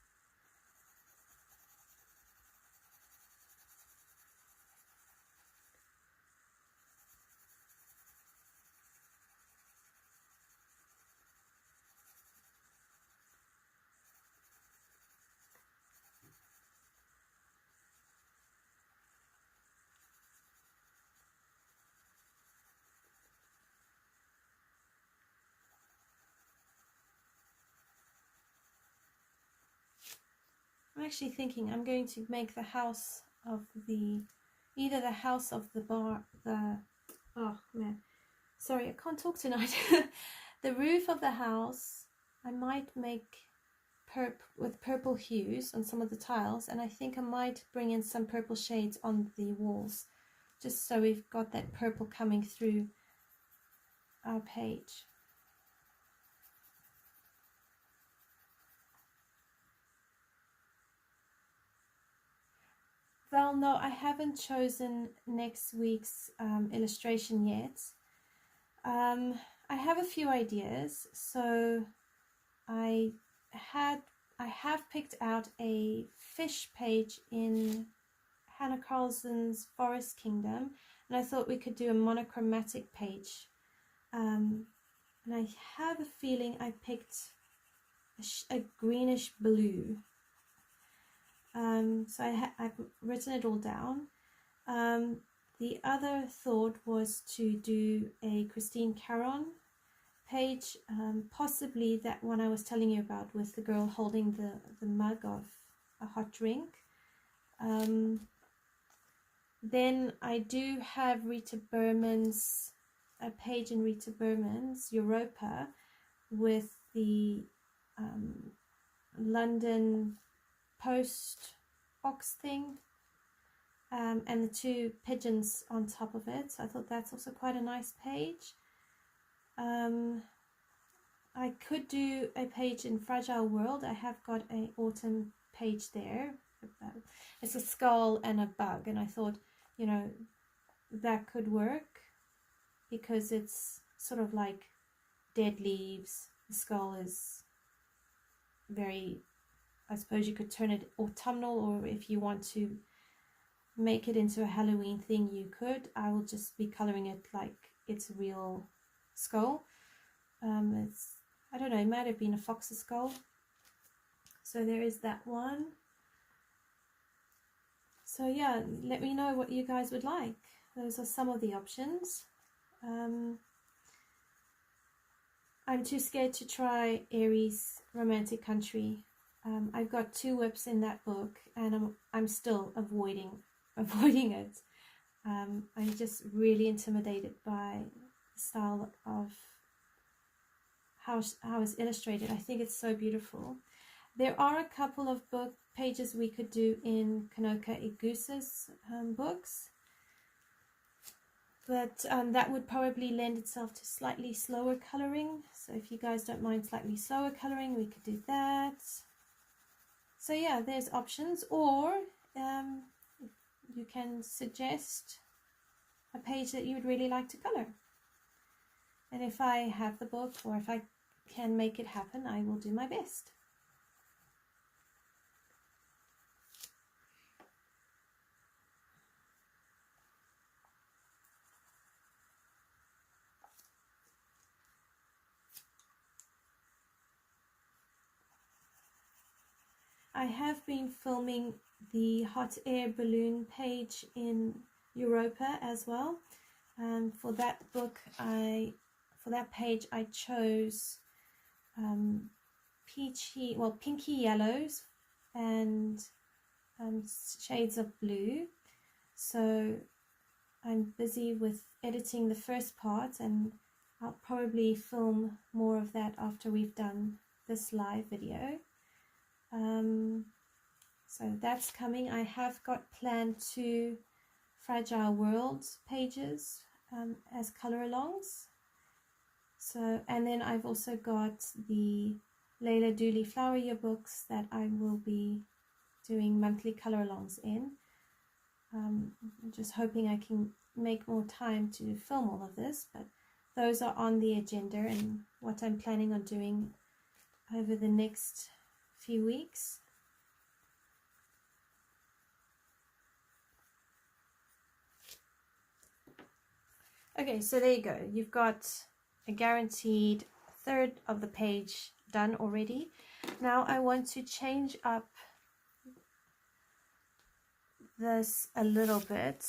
I'm actually thinking I'm going to make the house of the, either the house of the bar, oh man, sorry, I can't talk tonight. The roof of the house, I might make with purple hues on some of the tiles, and I think I might bring in some purple shades on the walls, just so we've got that purple coming through our page. Well, no, I haven't chosen next week's illustration yet. I have a few ideas, so I have picked out a fish page in Hannah Carlson's Forest Kingdom, and I thought we could do a monochromatic page. And I have a feeling I picked a greenish blue. So I've written it all down. The other thought was to do a Christine Caron page, possibly that one I was telling you about with the girl holding the mug of a hot drink. Then I do have Rita Berman's, a page in Rita Berman's Europa with the London Post box thing, and the two pigeons on top of it. So I thought that's also quite a nice page. I could do a page in Fragile World. I have got an autumn page there. It's a skull and a bug, and I thought, you know, that could work because it's sort of like dead leaves. The skull is very, I suppose you could turn it autumnal, or if you want to make it into a Halloween thing, you could. I will just be coloring it like it's a real skull. It's, I don't know, it might have been a fox's skull. So there is that one. So yeah, let me know what you guys would like. Those are some of the options. I'm too scared to try Aries Romantic Country. I've got 2 whips in that book, and I'm still avoiding it. I'm just really intimidated by the style of how it's illustrated. I think it's so beautiful. There are a couple of book pages we could do in Kanoka Igusa's books, but that would probably lend itself to slightly slower coloring. So if you guys don't mind slightly slower coloring, we could do that. So yeah, there's options, or you can suggest a page that you would really like to color. And if I have the book, or if I can make it happen, I will do my best. I have been filming the hot air balloon page in Europa as well. For that book, for that page, I chose pinky yellows and shades of blue. So I'm busy with editing the first part, and I'll probably film more of that after we've done this live video. So that's coming. I have got planned 2 Fragile Worlds pages as color alongs. So, and then I've also got the Layla Dooley Flower Year books that I will be doing monthly color alongs in. I'm just hoping I can make more time to film all of this, but those are on the agenda and what I'm planning on doing over the next few weeks. Okay, so there you go. You've got a guaranteed third of the page done already. Now I want to change up this a little bit.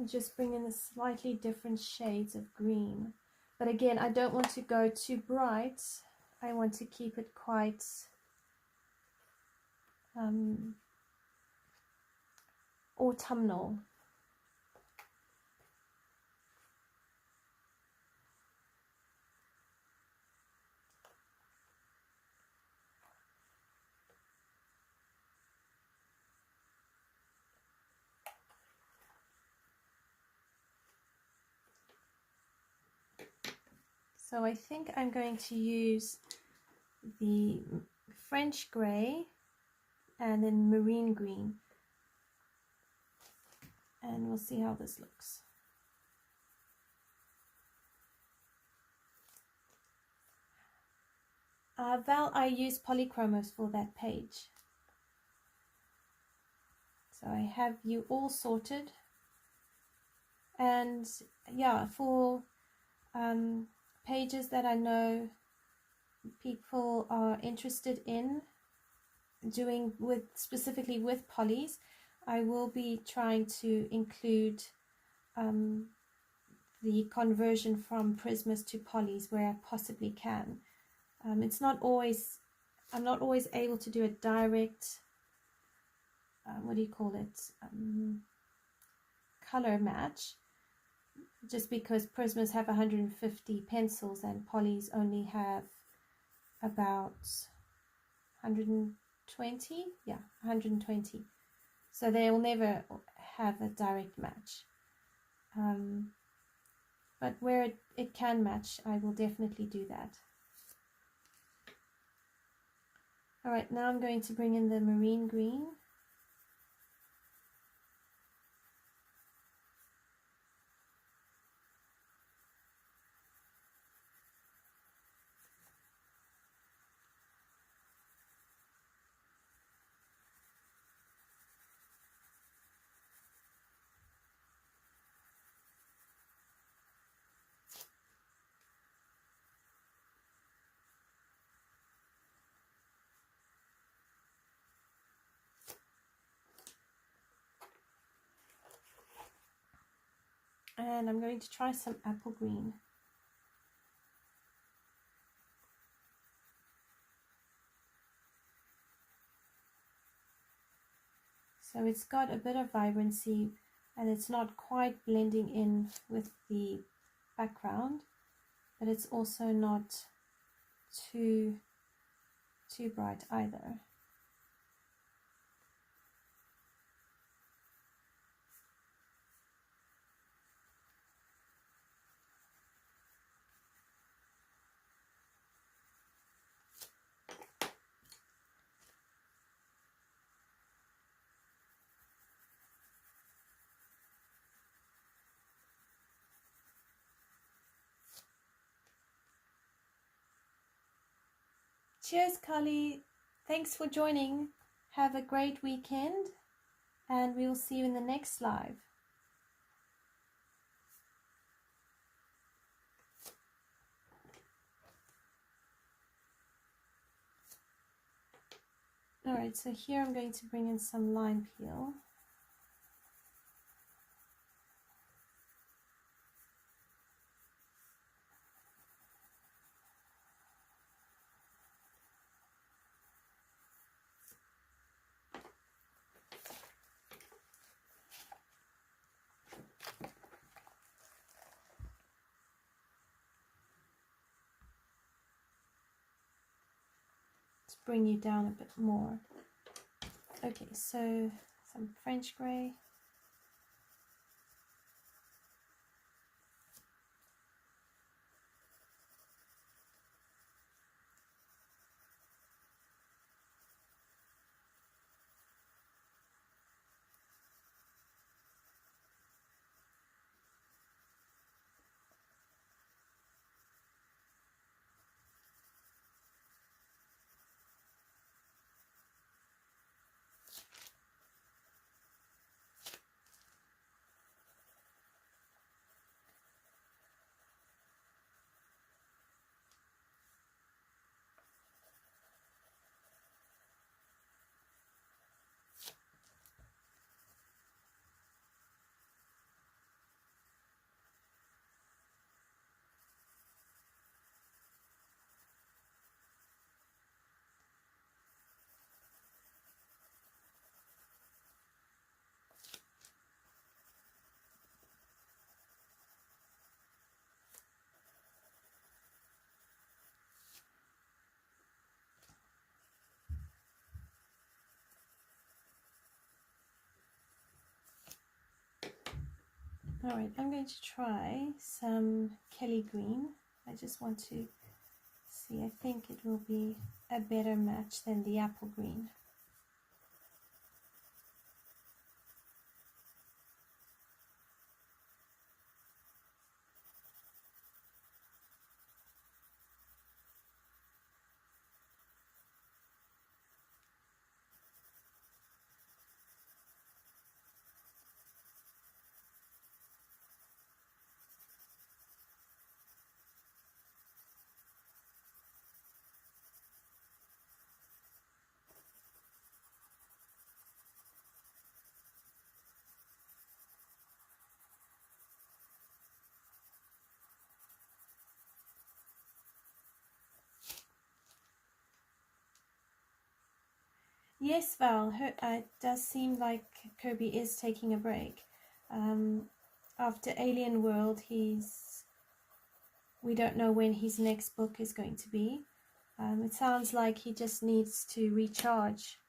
Just bring in a slightly different shades of green. But again, I don't want to go too bright. I want to keep it quite autumnal. So I think I'm going to use the French grey and then marine green, and we'll see how this looks. Val, I use polychromos for that page. So I have you all sorted, and yeah, for pages that I know people are interested in doing with specifically with polys, I will be trying to include the conversion from Prismas to polys where I possibly can. It's not always, I'm not always able to do a direct what do you call it, color match, just because Prismas have 150 pencils and polys only have about 120, yeah, 120, so they will never have a direct match, but where it can match, I will definitely do that. Alright, now I'm going to bring in the marine green. And I'm going to try some apple green. So it's got a bit of vibrancy and it's not quite blending in with the background, but it's also not too bright either. Cheers, Kali. Thanks for joining. Have a great weekend, and we will see you in the next live. Alright, so here I'm going to bring in some lime peel. Bring you down a bit more. Okay, so some French grey. Alright, I'm going to try some Kelly green. I just want to see, I think it will be a better match than the apple green. Yes, Val, it does seem like Kirby is taking a break. After Alien World, we don't know when his next book is going to be. It sounds like he just needs to recharge,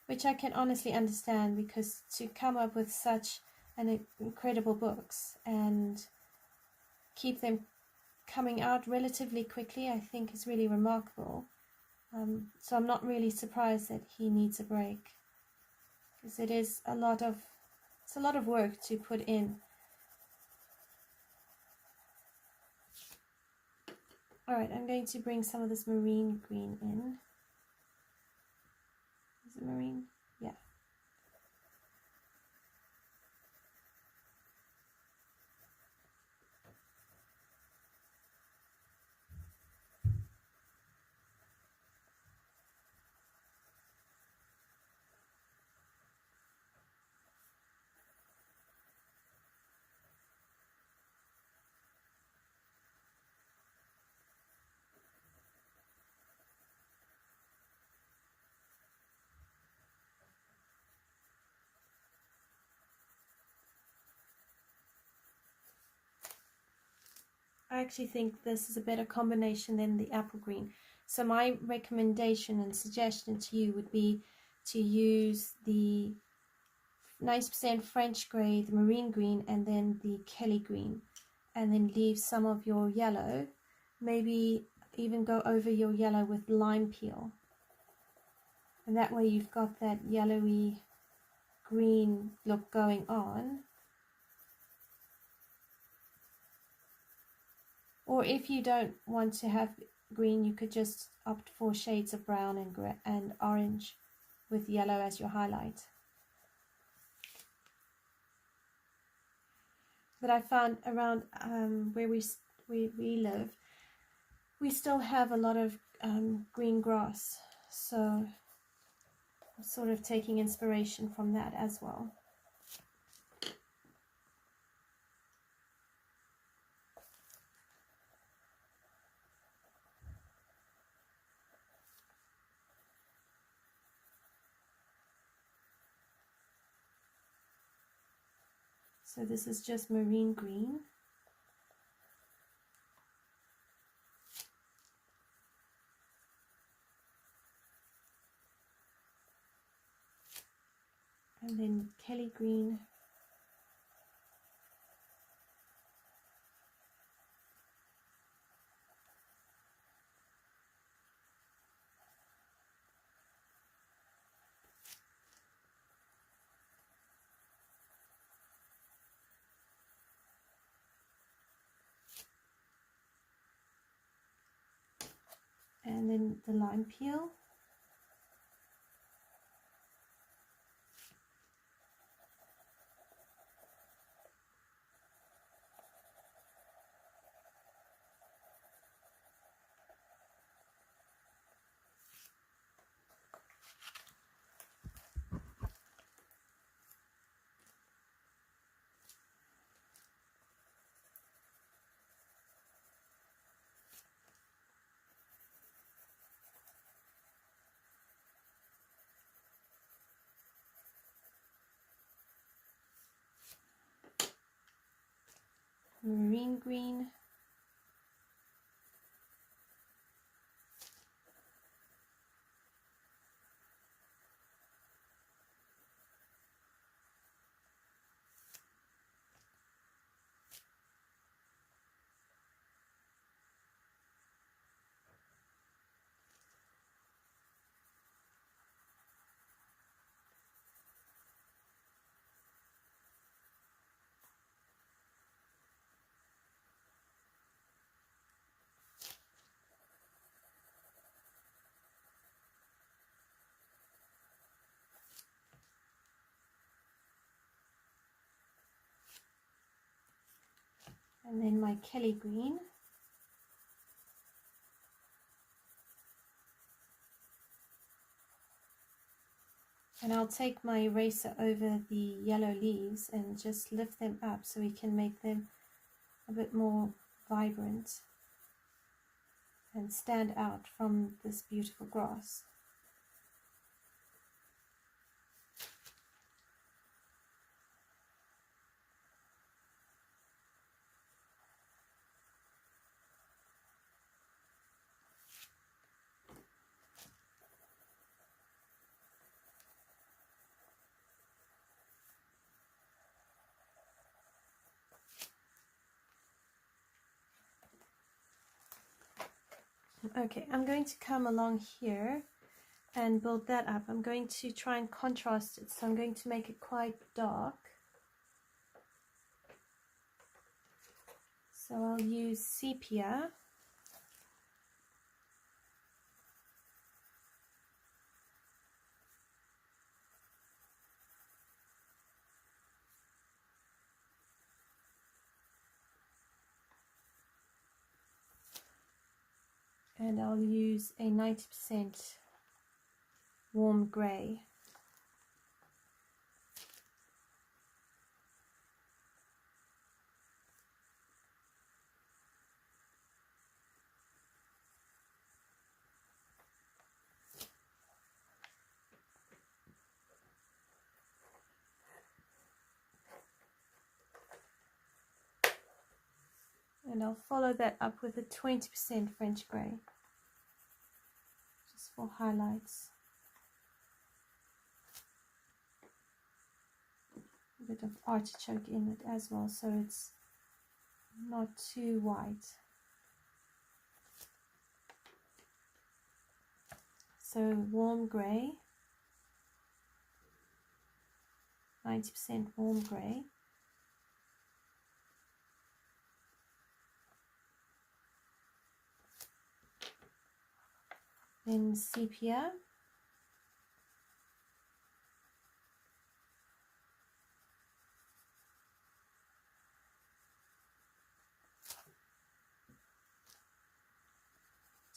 which I can honestly understand, because to come up with such incredible books and keep them coming out relatively quickly, I think is really remarkable. So I'm not really surprised that he needs a break, because it's a lot of work to put in. Alright, I'm going to bring some of this marine green in. Is it marine? Yeah. I actually think this is a better combination than the apple green. So my recommendation and suggestion to you would be to use the 90% French grey, the marine green, and then the Kelly green, and then leave some of your yellow. Maybe even go over your yellow with lime peel, and that way you've got that yellowy green look going on. Or if you don't want to have green, you could just opt for shades of brown and orange with yellow as your highlight. But I found around where we live, we still have a lot of green grass, so I'm sort of taking inspiration from that as well. So this is just marine green. And then Kelly green. And then the lime peel. Marine green. And then my Kelly green. And I'll take my eraser over the yellow leaves and just lift them up so we can make them a bit more vibrant and stand out from this beautiful grass. Okay, I'm going to come along here and build that up. I'm going to try and contrast it, so I'm going to make it quite dark. So I'll use sepia. And I'll use a 90% warm grey. And I'll follow that up with a 20% French grey, just for highlights. A bit of artichoke in it as well, so it's not too white. So warm grey, 90% warm grey. Then sepia.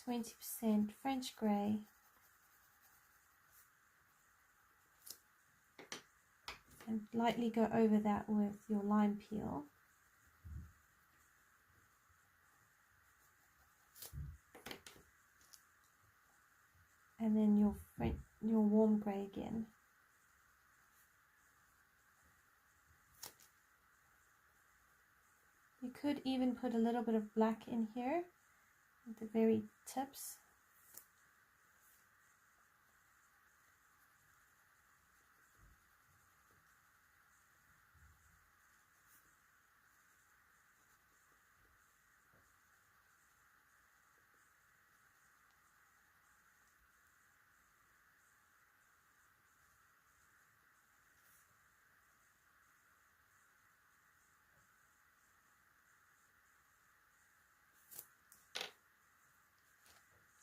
%, French grey. And lightly go over that with your lime peel. And then your warm grey again. You could even put a little bit of black in here at the very tips.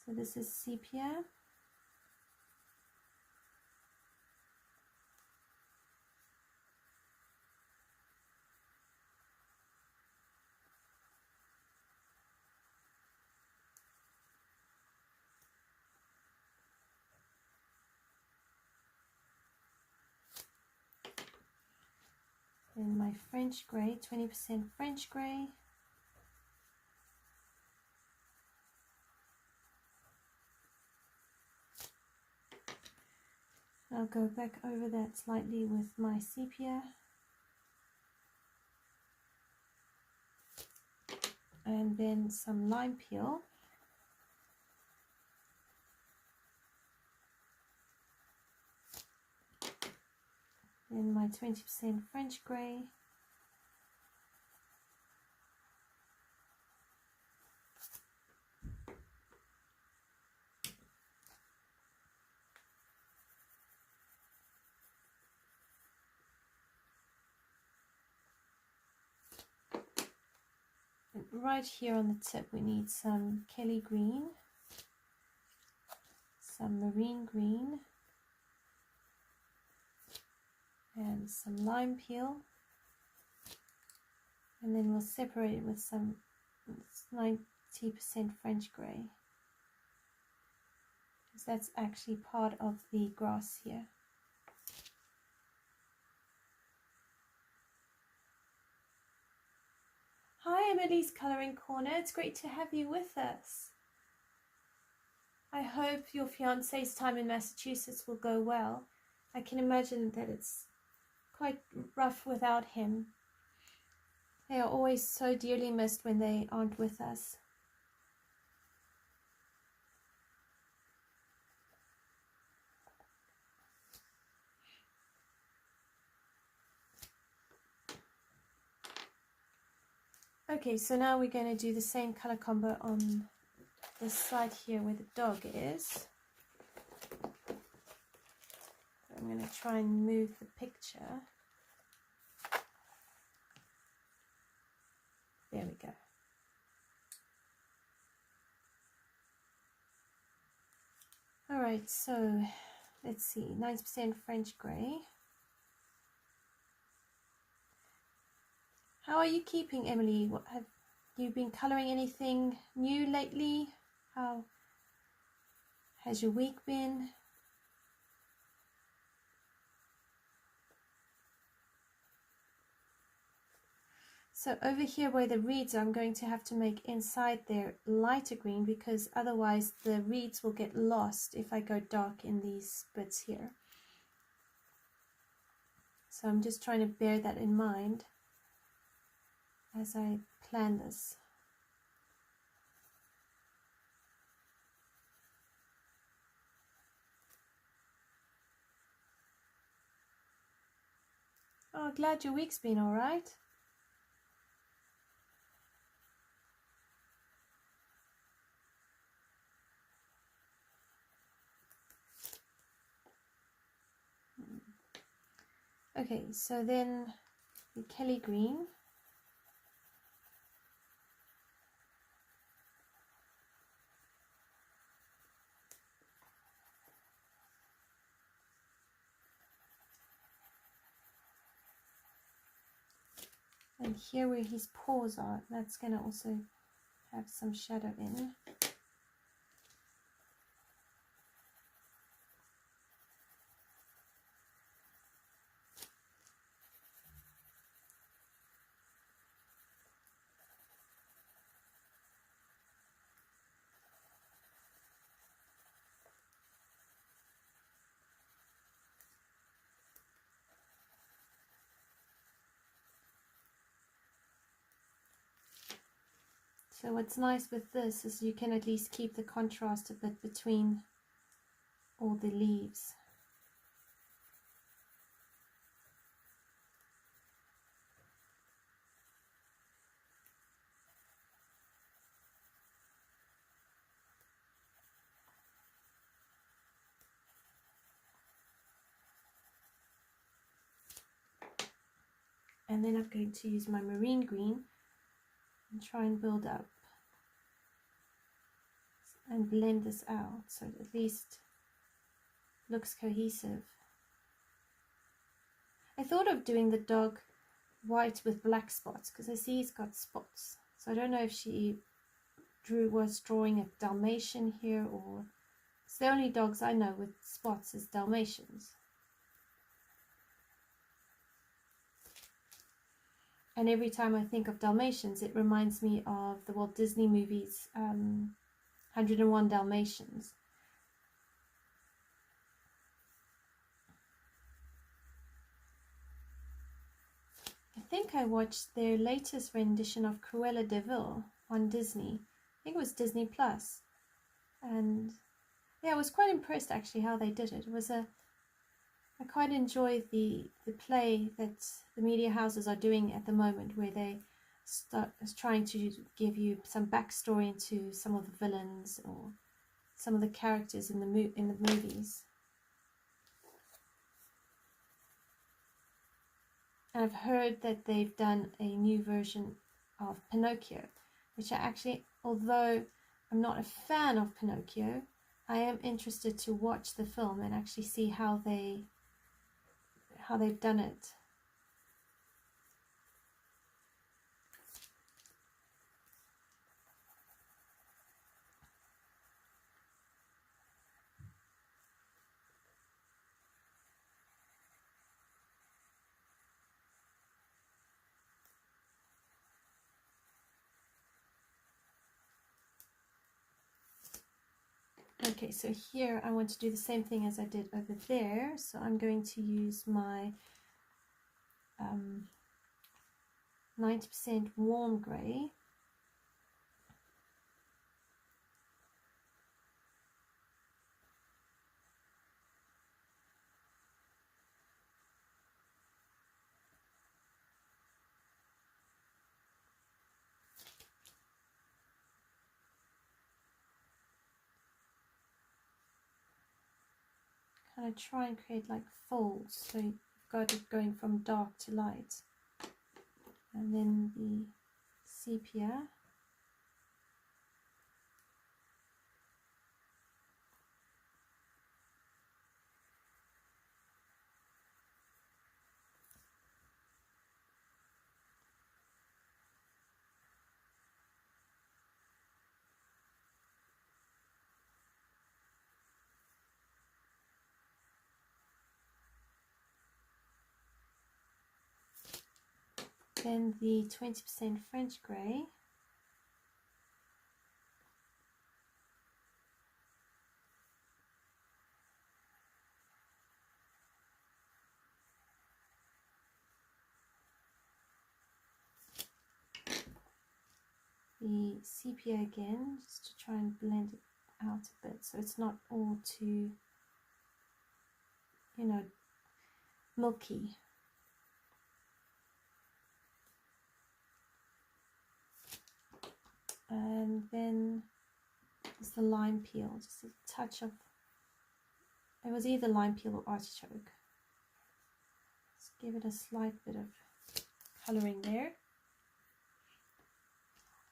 So this is sepia. Then my French grey, 20% French grey. I'll go back over that slightly with my sepia. And then some lime peel. Then my 20% French grey. And right here on the tip we need some Kelly green, some marine green, and some lime peel. And then we'll separate it with some 90% French grey, because that's actually part of the grass here. Hi Emily's Colouring Corner, it's great to have you with us. I hope your fiance's time in Massachusetts will go well. I can imagine that it's quite rough without him. They are always so dearly missed when they aren't with us. Okay, so now we're going to do the same color combo on this side here where the dog is. I'm going to try and move the picture. There we go. Alright, so let's see, 90% French grey. How are you keeping, Emily? What, have you been colouring anything new lately? How has your week been? So over here where the reeds are, I'm going to have to make inside there lighter green, because otherwise the reeds will get lost if I go dark in these bits here. So I'm just trying to bear that in mind as I plan this. Oh, glad your week's been all right. Okay, so then the Kelly green. And here where his paws are, that's going to also have some shadow in. So what's nice with this is you can at least keep the contrast a bit between all the leaves. And then I'm going to use my marine green and try and build up and blend this out so it at least looks cohesive. I thought of doing the dog white with black spots because I see he's got spots. So I don't know if she was drawing a Dalmatian here, or it's the only dogs I know with spots is Dalmatians. And every time I think of Dalmatians, it reminds me of the Walt Disney movies, 101 Dalmatians. I think I watched their latest rendition of Cruella de Vil on Disney. I think it was Disney Plus. And yeah, I was quite impressed actually how they did it. It was I quite enjoy the play that the media houses are doing at the moment, where they start trying to give you some backstory into some of the villains or some of the characters in the movies. And I've heard that they've done a new version of Pinocchio, which I actually, although I'm not a fan of Pinocchio, I am interested to watch the film and actually see how they've done it. Okay, so here I want to do the same thing as I did over there. So I'm going to use my 90% warm grey. Kind of try and create like folds, so you've got it going from dark to light. And then the sepia. Then the 20% French grey. The sepia again, just to try and blend it out a bit so it's not all too, you know, milky. And then there's the lime peel, just a touch of, it was either lime peel or artichoke. Let's give it a slight bit of colouring there.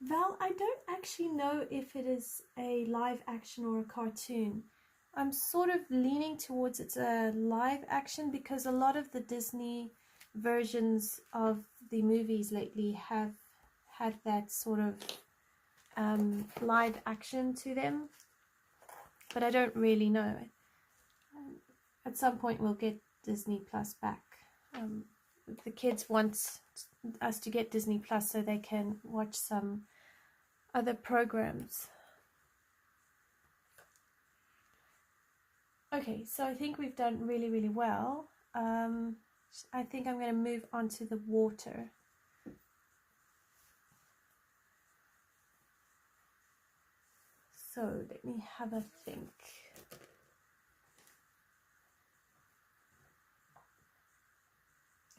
Val, I don't actually know if it is a live action or a cartoon. I'm sort of leaning towards it's a live action because a lot of the Disney versions of the movies lately have had that sort of live action to them, but I don't really know. At some point we'll get Disney Plus back. The kids want us to get Disney Plus so they can watch some other programs. Okay, so I think we've done really, really well. I think I'm going to move on to the water. So let me have a think.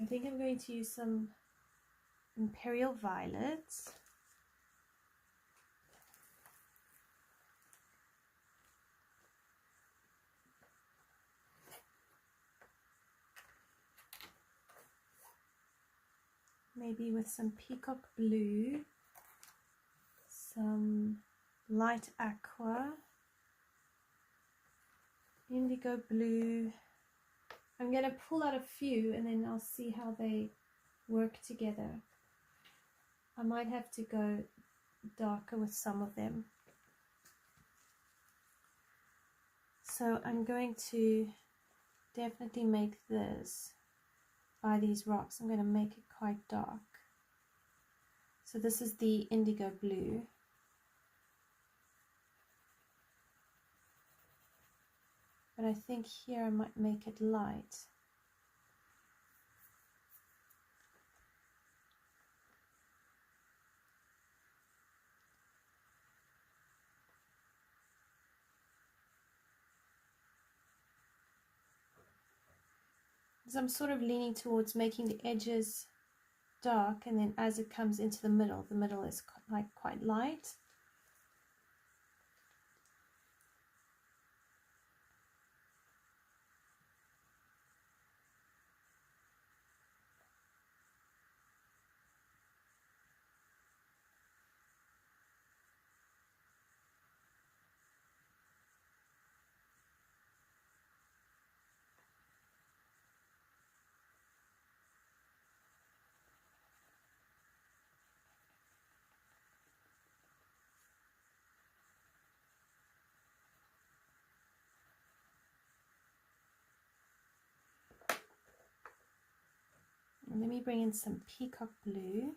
I think I'm going to use some Imperial violets. Maybe with some Peacock blue, some light aqua, indigo blue. I'm going to pull out a few and then I'll see how they work together. I might have to go darker with some of them. So I'm going to definitely make this by these rocks. I'm going to make it quite dark. So this is the indigo blue. But I think here I might make it light. So I'm sort of leaning towards making the edges dark, and then as it comes into the middle is like quite light. And let me bring in some Peacock blue.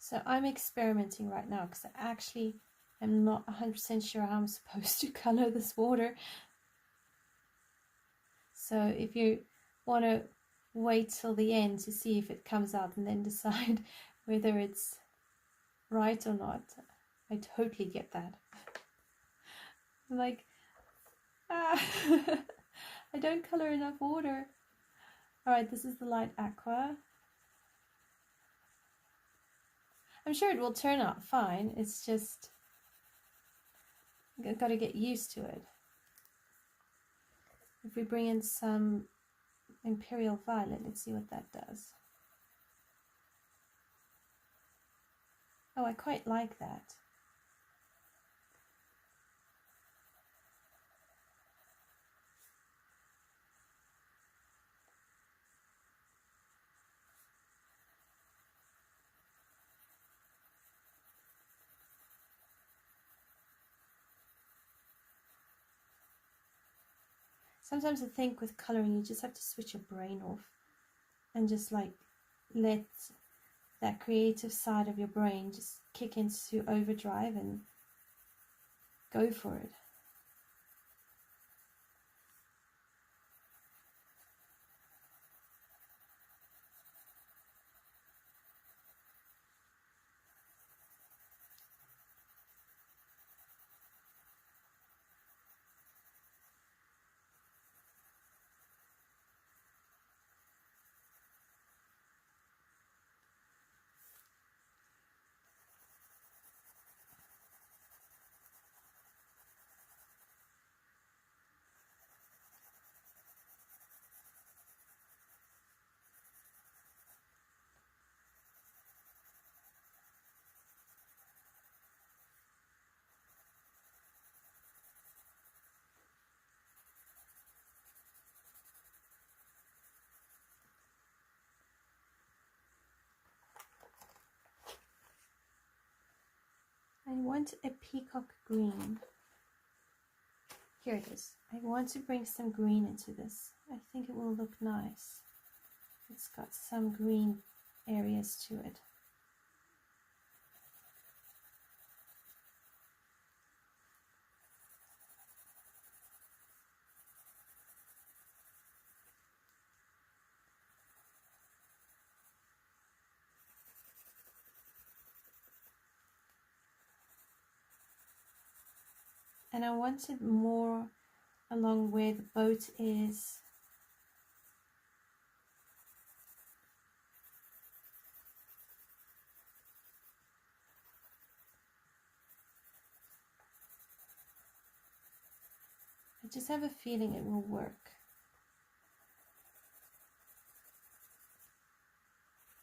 So I'm experimenting right now because I actually am not 100% sure how I'm supposed to color this water. So if you want to wait till the end to see if it comes out and then decide whether it's right or not, I totally get that. Like, I don't color enough water. Alright, this is the light aqua. I'm sure it will turn out fine. It's just, I've got to get used to it. If we bring in some Imperial violet, let's see what that does. Oh, I quite like that. Sometimes I think with coloring you just have to switch your brain off and just like let that creative side of your brain just kick into overdrive and go for it. I want a peacock green. Here it is. I want to bring some green into this. I think it will look nice. It's got some green areas to it. And I want it more along where the boat is. I just have a feeling it will work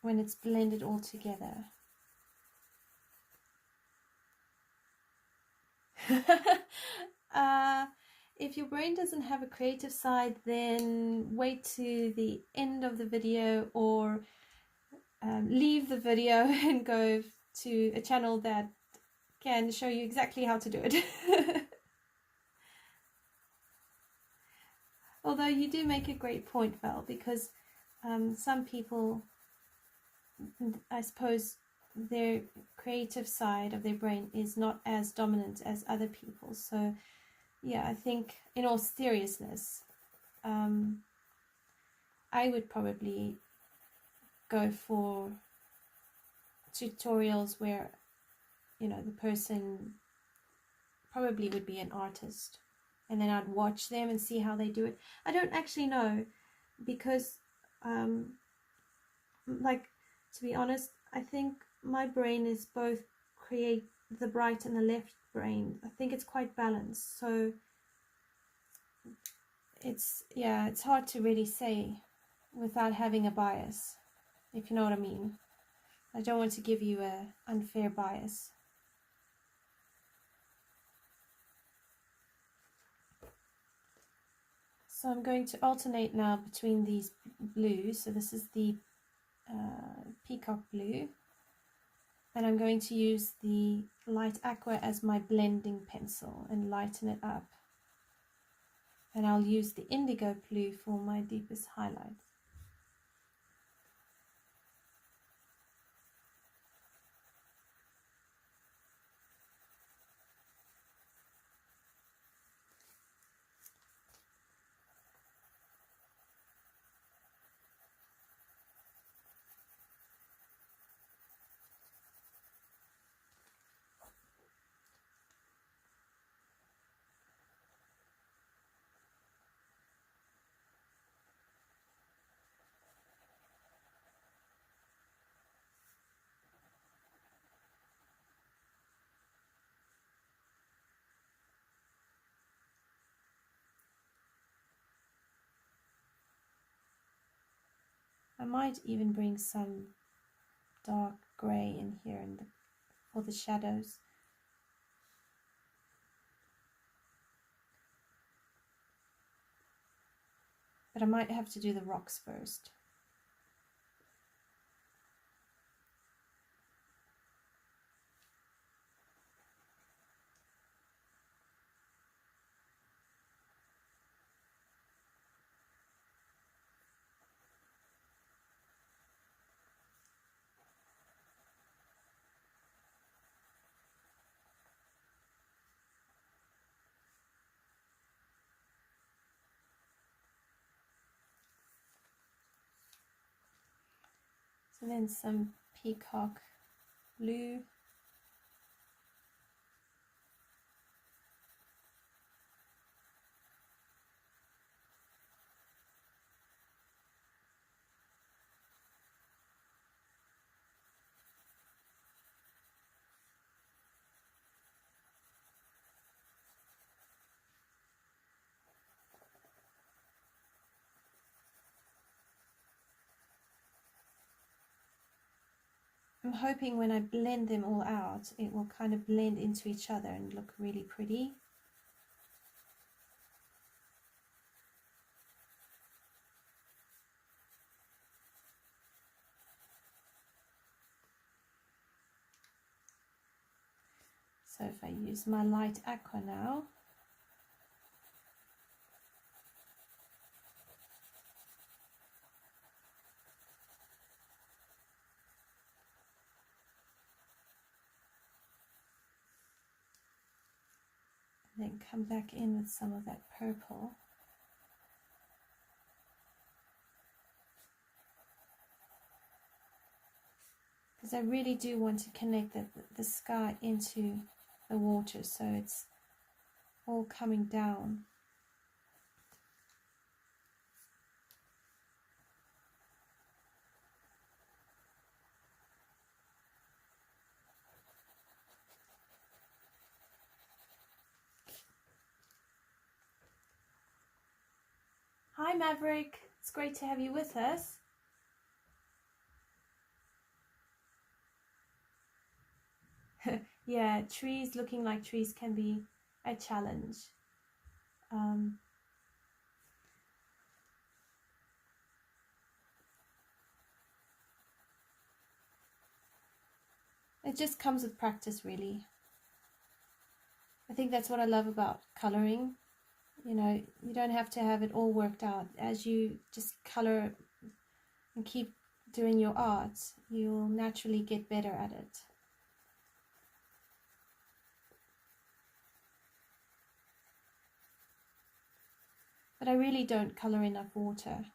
when it's blended all together. If your brain doesn't have a creative side, then wait to the end of the video or leave the video and go to a channel that can show you exactly how to do it. Although you do make a great point, Val, because some people, I suppose, their creative side of their brain is not as dominant as other people. So yeah, I think in all seriousness, I would probably go for tutorials where, you know, the person probably would be an artist, and then I'd watch them and see how they do it. I don't actually know, because like, to be honest, I think my brain is both create the right and the left brain. I think it's quite balanced, so it's, yeah, it's hard to really say without having a bias, if you know what I mean. I don't want to give you a unfair bias. So I'm going to alternate now between these blues. So this is the Peacock blue, and I'm going to use the light aqua as my blending pencil and lighten it up, and I'll use the indigo blue for my deepest highlights. I might even bring some dark grey in here for the shadows. But I might have to do the rocks first. And then some Peacock blue. I'm hoping when I blend them all out, it will kind of blend into each other and look really pretty. So if I use my light aqua now, and then come back in with some of that purple. Because I really do want to connect the sky into the water, so it's all coming down. Hi Maverick, it's great to have you with us. Yeah, trees looking like trees can be a challenge. It just comes with practice, really. I think that's what I love about coloring. You know, you don't have to have it all worked out. As you just color and keep doing your art, you'll naturally get better at it. But I really don't color enough water.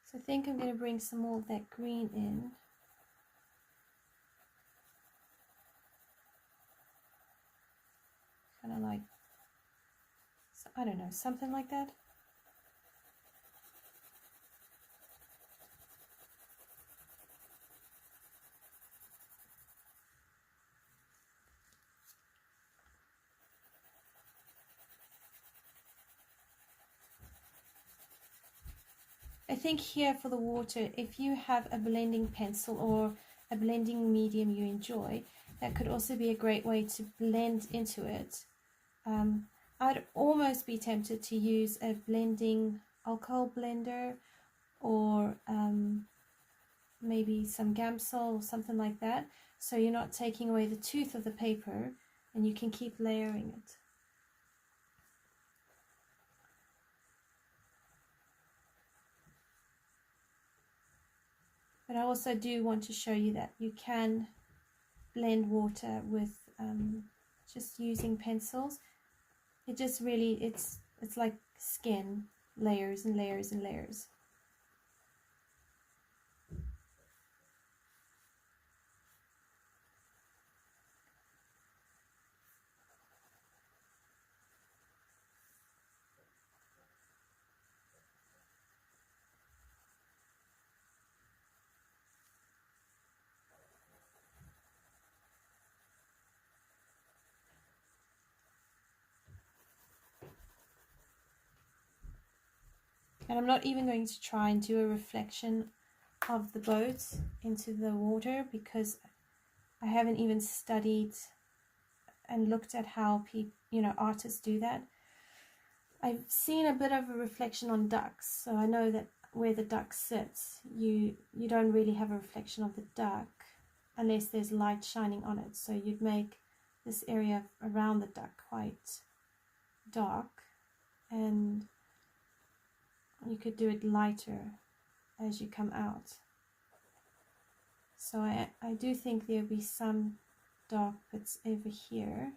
So I think I'm going to bring some more of that green in. Kind of like, I don't know, something like that. I think here for the water, if you have a blending pencil or a blending medium you enjoy, that could also be a great way to blend into it. I'd almost be tempted to use a blending alcohol blender or maybe some Gamsol or something like that, so you're not taking away the tooth of the paper and you can keep layering it. But I also do want to show you that you can blend water with just using pencils. It just really, it's like skin, layers and layers and layers. And I'm not even going to try and do a reflection of the boat into the water, because I haven't even studied and looked at how artists do that. I've seen a bit of a reflection on ducks, so I know that where the duck sits, you don't really have a reflection of the duck unless there's light shining on it. So you'd make this area around the duck quite dark, and you could do it lighter as you come out. So I do think there'll be some dark bits over here.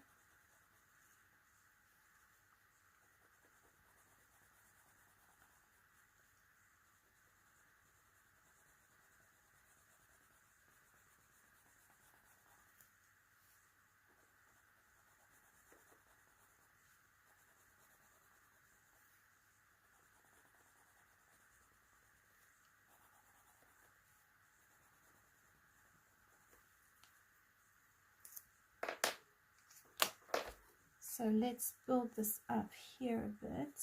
So let's build this up here a bit.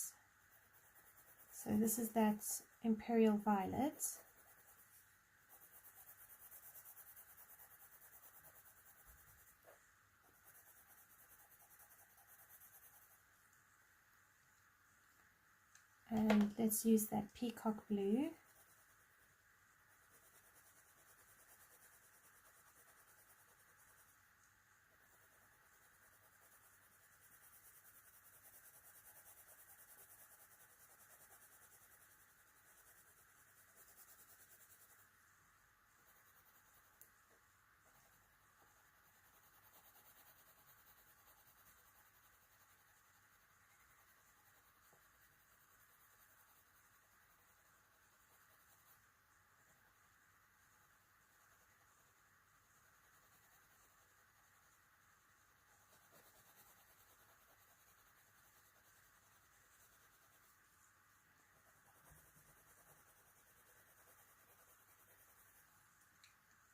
So this is that Imperial Violet. And let's use that Peacock Blue.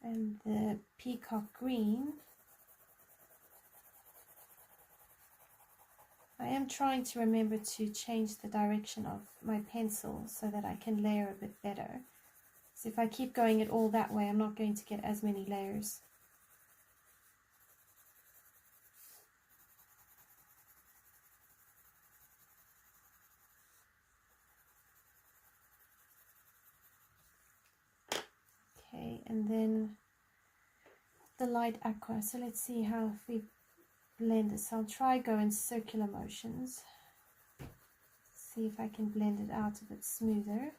And the Peacock Green. I am trying to remember to change the direction of my pencil so that I can layer a bit better. So if I keep going it all that way, I'm not going to get as many layers. Okay, and then the light aqua. So let's see how if we blend this. I'll try go in circular motions. See if I can blend it out a bit smoother.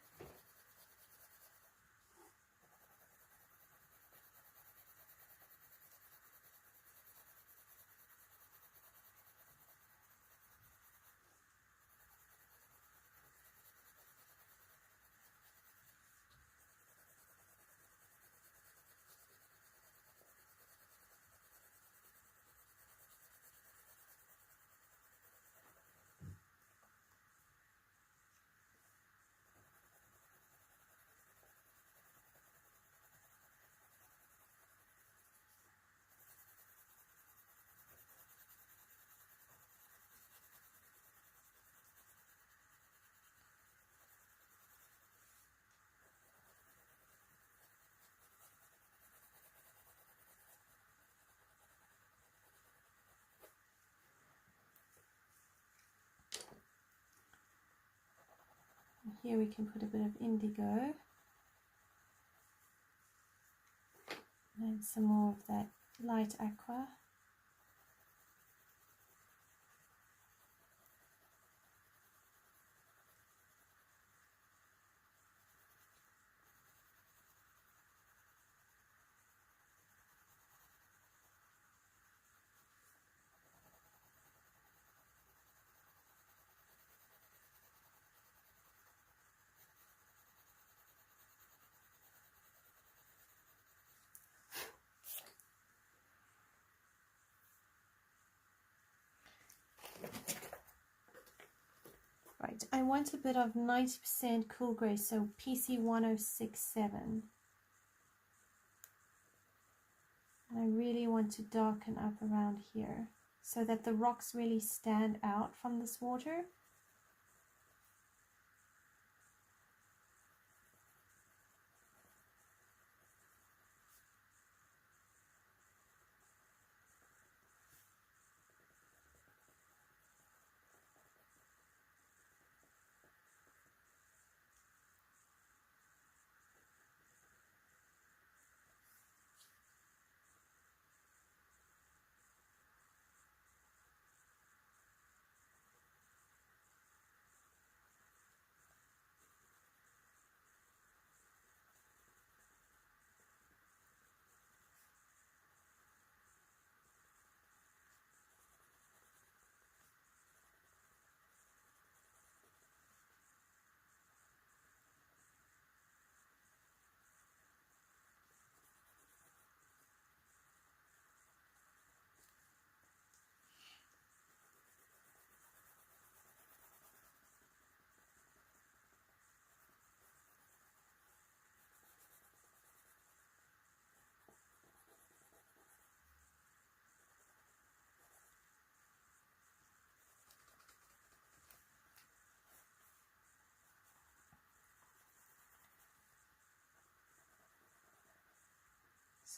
Here we can put a bit of indigo and some more of that light aqua. Right, I want a bit of 90% cool grey, so PC1067. I really want to darken up around here so that the rocks really stand out from this water.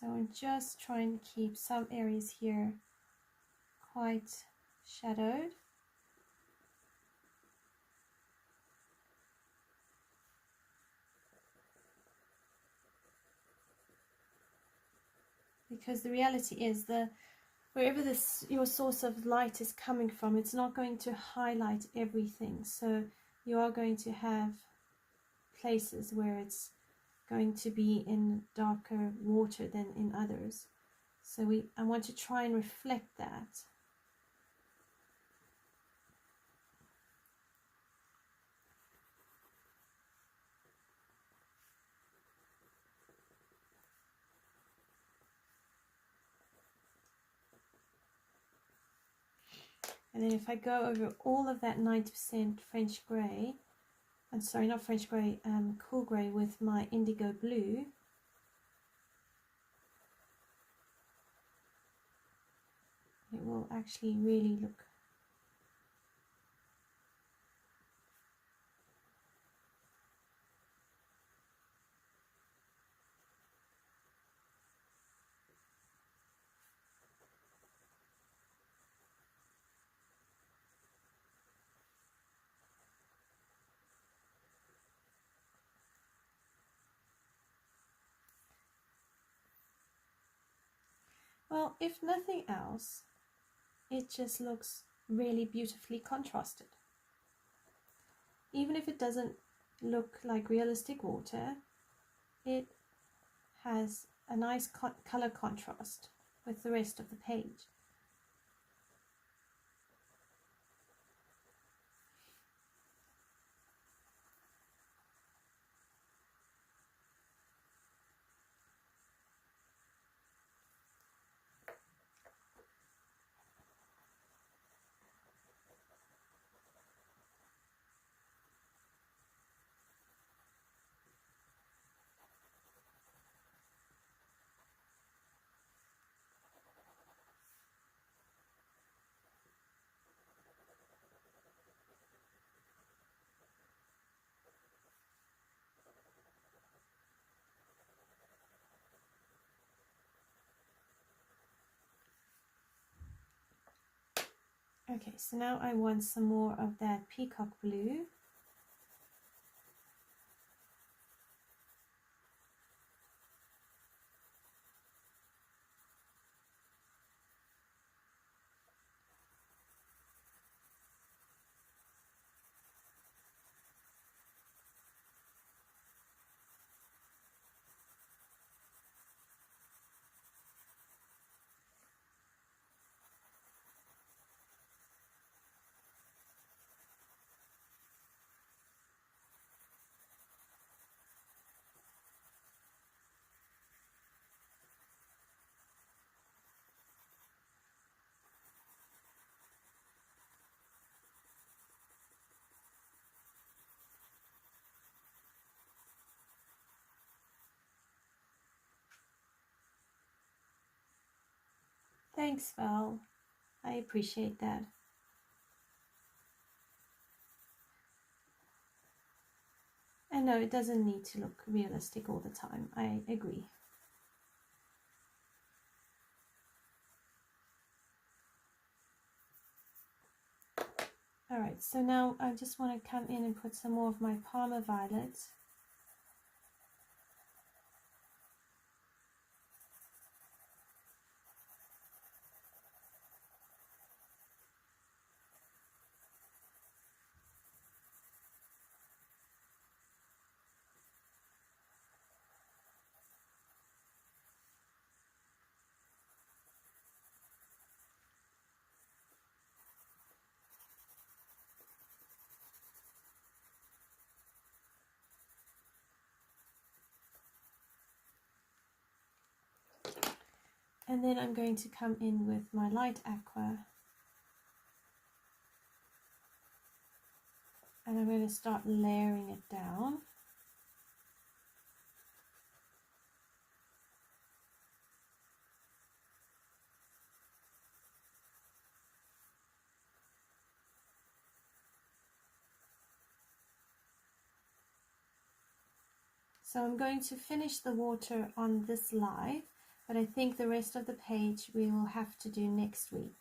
So I'm just trying to keep some areas here quite shadowed. Because the reality is wherever your source of light is coming from, it's not going to highlight everything. So you are going to have places where it's going to be in darker water than in others. So I want to try and reflect that. And then if I go over all of that 90% French grey, I'm sorry, not French grey, cool grey with my indigo blue, it will actually really look well, if nothing else, it just looks really beautifully contrasted. Even if it doesn't look like realistic water, it has a nice color contrast with the rest of the page. Okay, so now I want some more of that peacock blue. Thanks, Val. I appreciate that. And no, it doesn't need to look realistic all the time. I agree. Alright, so now I just want to come in and put some more of my Parma Violet. And then I'm going to come in with my light aqua. And I'm going to start layering it down. So I'm going to finish the water on this lye, but I think the rest of the page we will have to do next week.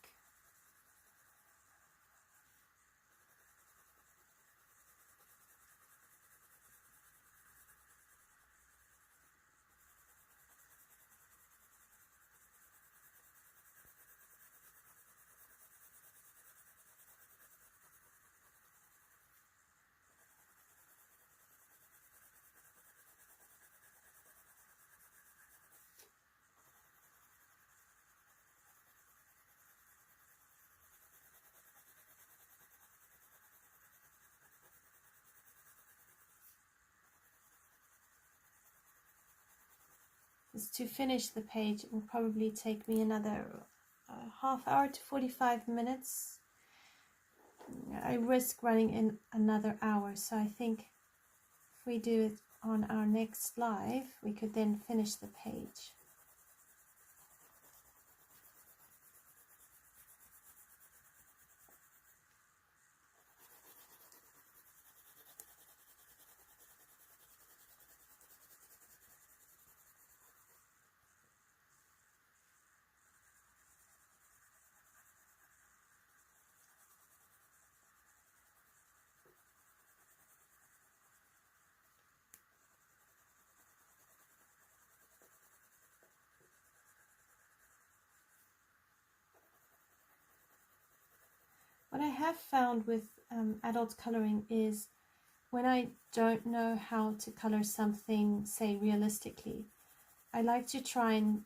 To finish the page, it will probably take me another half hour to 45 minutes. I risk running in another hour, so I think if we do it on our next live, we could then finish the page. What I have found with adult coloring is when I don't know how to color something, say realistically, I like to try and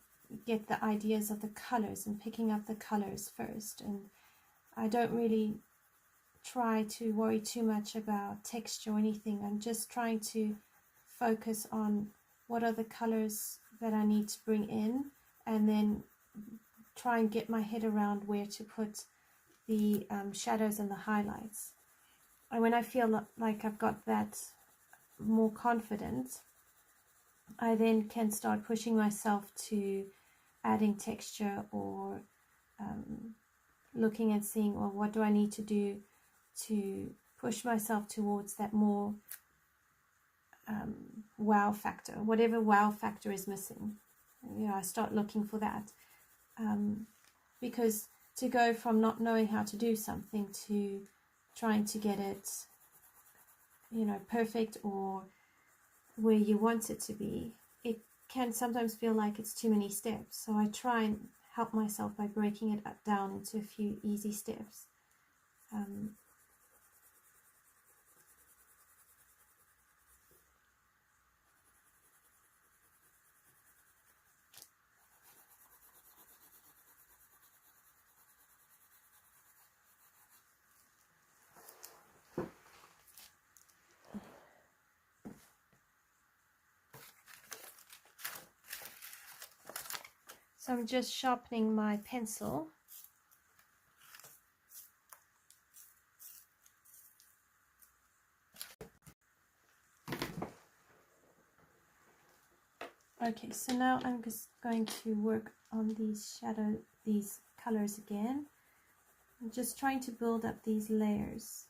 get the ideas of the colors and picking up the colors first, and I don't really try to worry too much about texture or anything. I'm just trying to focus on what are the colors that I need to bring in, and then try and get my head around where to put the shadows and the highlights. And when I feel like I've got that more confident, I then can start pushing myself to adding texture or looking and seeing, well, what do I need to do to push myself towards that more wow factor, whatever wow factor is missing. You know, I start looking for that, because to go from not knowing how to do something to trying to get it, you know, perfect or where you want it to be, it can sometimes feel like it's too many steps. So I try and help myself by breaking it down into a few easy steps. So I'm just sharpening my pencil. Okay, so now I'm just going to work on these colors again. I'm just trying to build up these layers.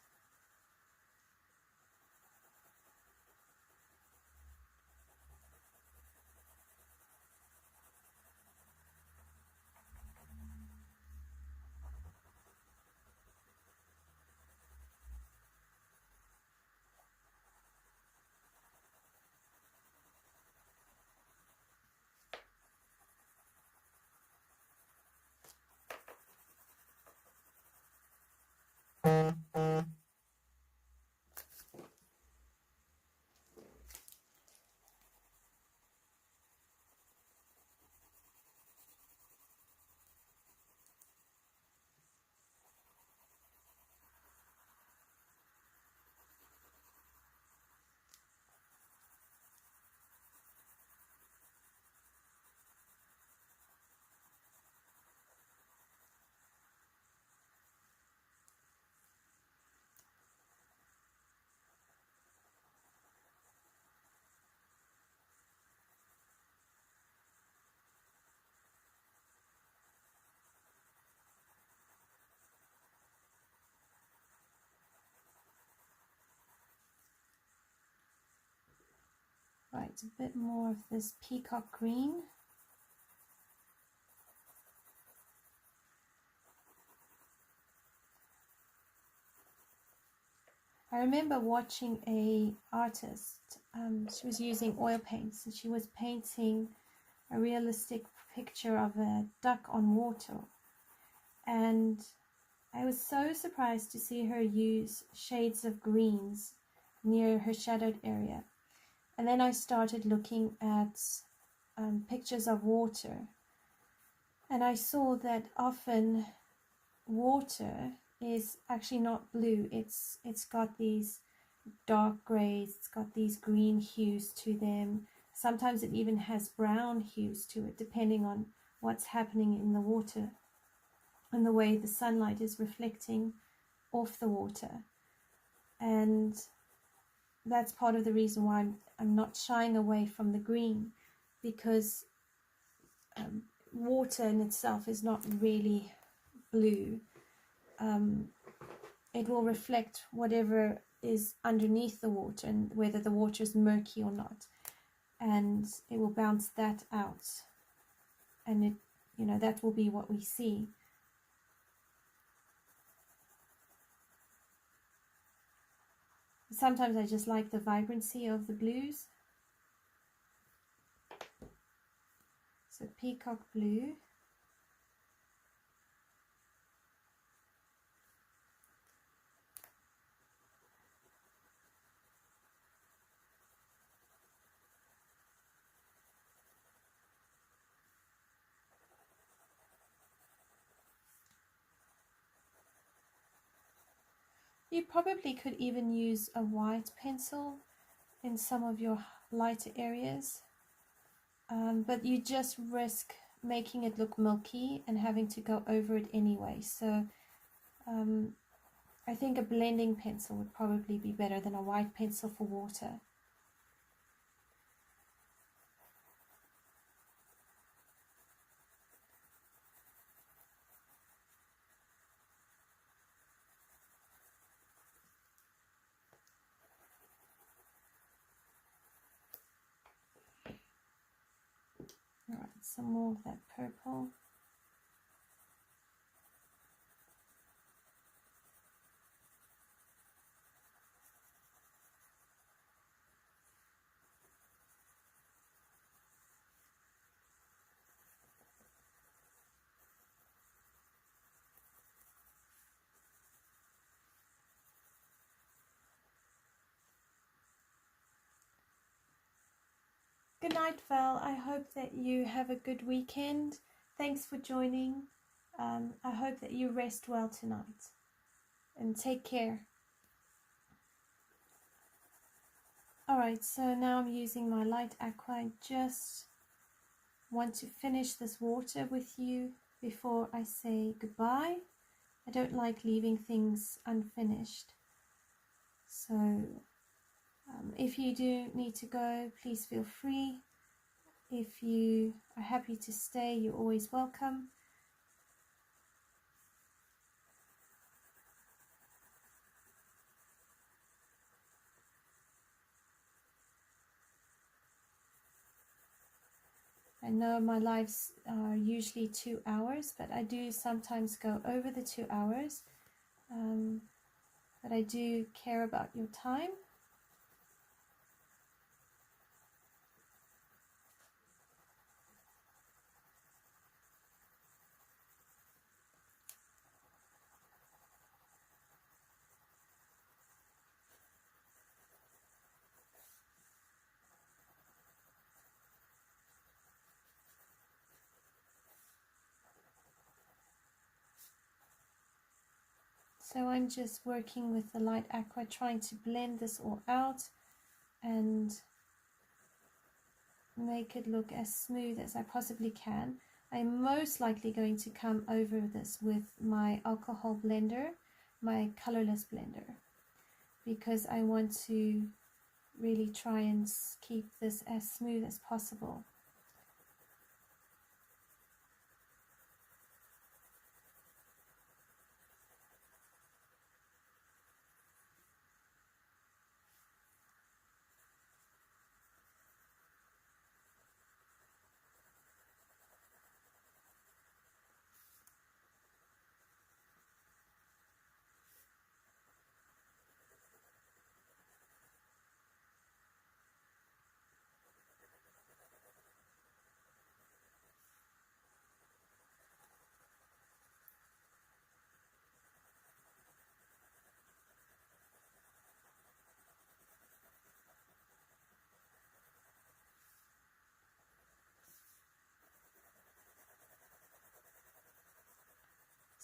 Right, a bit more of this peacock green. I remember watching a artist, she was using oil paints, and she was painting a realistic picture of a duck on water. And I was so surprised to see her use shades of greens near her shadowed area. And then I started looking at pictures of water, and I saw that often water is actually not blue. It's got these dark grays, it's got these green hues to them. Sometimes it even has brown hues to it, depending on what's happening in the water and the way the sunlight is reflecting off the water. And that's part of the reason why I'm not shying away from the green, because water in itself is not really blue. It will reflect whatever is underneath the water, and whether the water is murky or not, and it will bounce that out, and it, you know, that will be what we see. Sometimes I just like the vibrancy of the blues. So Peacock Blue. You probably could even use a white pencil in some of your lighter areas, but you just risk making it look milky and having to go over it anyway. So I think a blending pencil would probably be better than a white pencil for water. Alright, some more of that purple. Good night, Val. I hope that you have a good weekend. Thanks for joining. I hope that you rest well tonight. And take care. Alright, so now I'm using my light aqua. I just want to finish this water with you before I say goodbye. I don't like leaving things unfinished. So if you do need to go, please feel free. If you are happy to stay, you're always welcome. I know my lives are usually 2 hours, but I do sometimes go over the 2 hours. But I do care about your time. So I'm just working with the light aqua, trying to blend this all out and make it look as smooth as I possibly can. I'm most likely going to come over this with my alcohol blender, my colorless blender, because I want to really try and keep this as smooth as possible.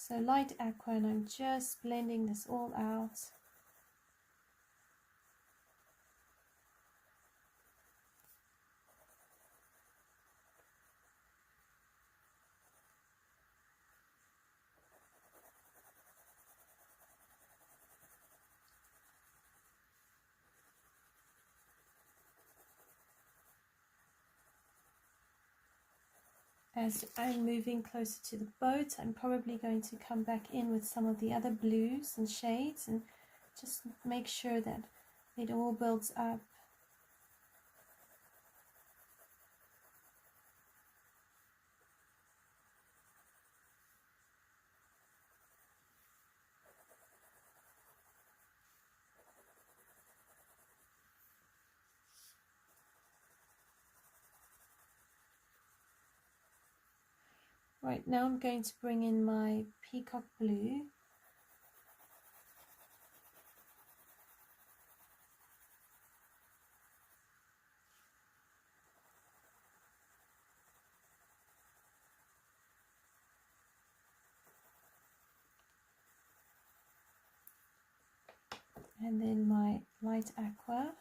So light aqua, and I'm just blending this all out. As I'm moving closer to the boat, I'm probably going to come back in with some of the other blues and shades and just make sure that it all builds up. Right, now I'm going to bring in my Peacock Blue. And then my light aqua.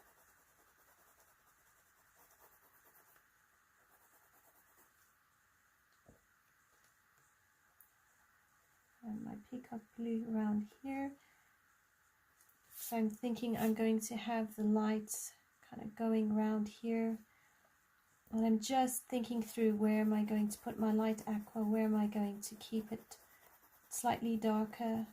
And my Peacock Blue around here. So I'm thinking I'm going to have the lights kind of going around here. And I'm just thinking through, where am I going to put my light aqua? Where am I going to keep it slightly darker?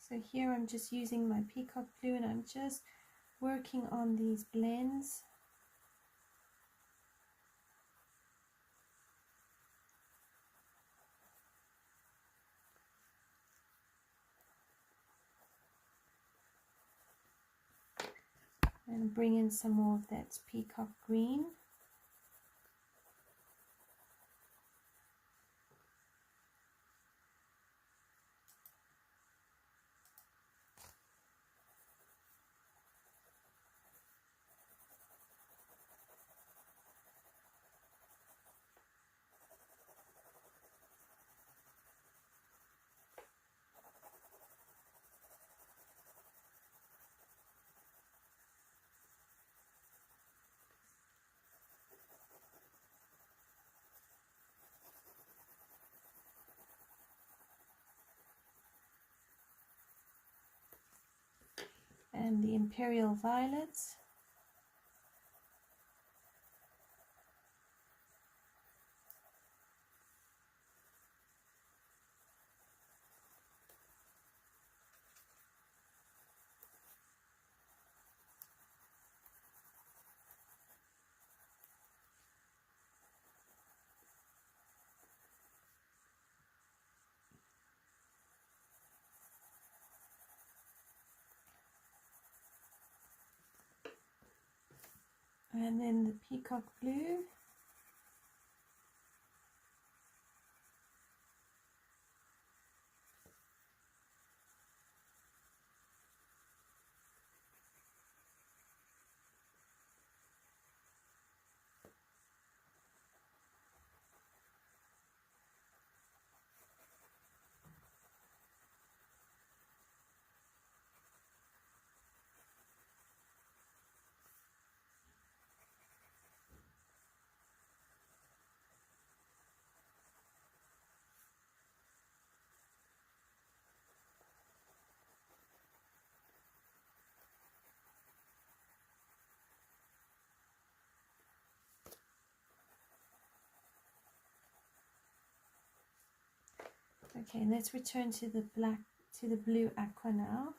So here I'm just using my Peacock Blue and I'm just working on these blends. And bring in some more of that Peacock Green. And the Imperial Violets. And then the Peacock Blue. Okay, let's return to the blue aqua now.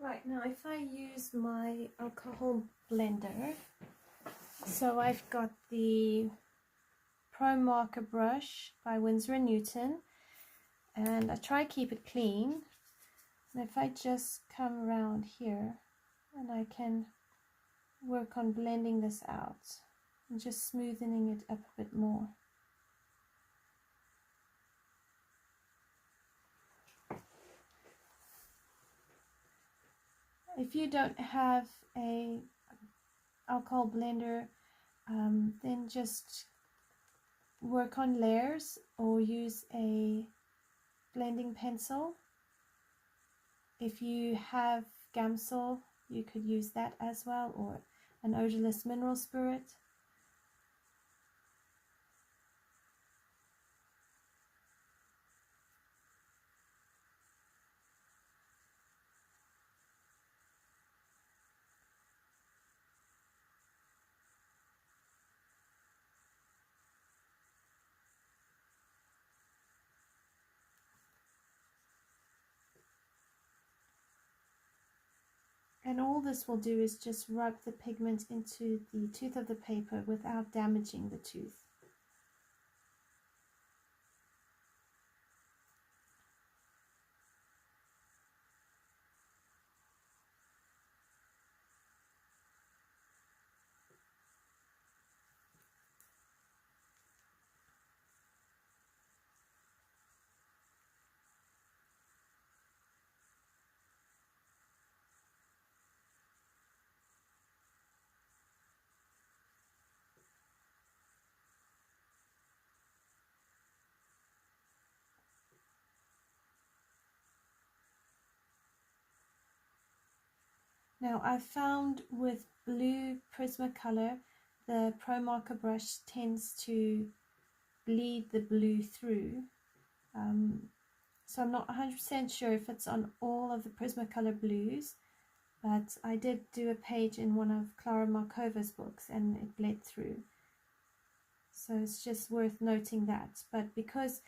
Right, now if I use my alcohol blender, so I've got the Promarker brush by Winsor & Newton, and I try to keep it clean. And if I just come around here, and I can work on blending this out and just smoothing it up a bit more. If you don't have a alcohol blender, then just work on layers or use a blending pencil. If you have Gamsol, you could use that as well, or an odorless mineral spirit. And all this will do is just rub the pigment into the tooth of the paper without damaging the tooth. Now I found with blue Prismacolor, the Promarker brush tends to bleed the blue through. So I'm not 100% sure if it's on all of the Prismacolor blues, but I did do a page in one of Clara Markova's books and it bled through. So it's just worth noting that. But because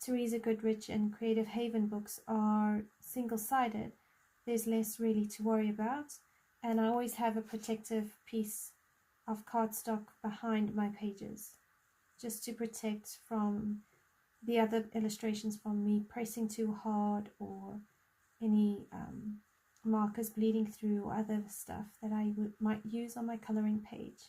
Teresa Goodridge and Creative Haven books are single-sided, there's less really to worry about, and I always have a protective piece of cardstock behind my pages just to protect from the other illustrations from me pressing too hard or any markers bleeding through or other stuff that I might use on my coloring page.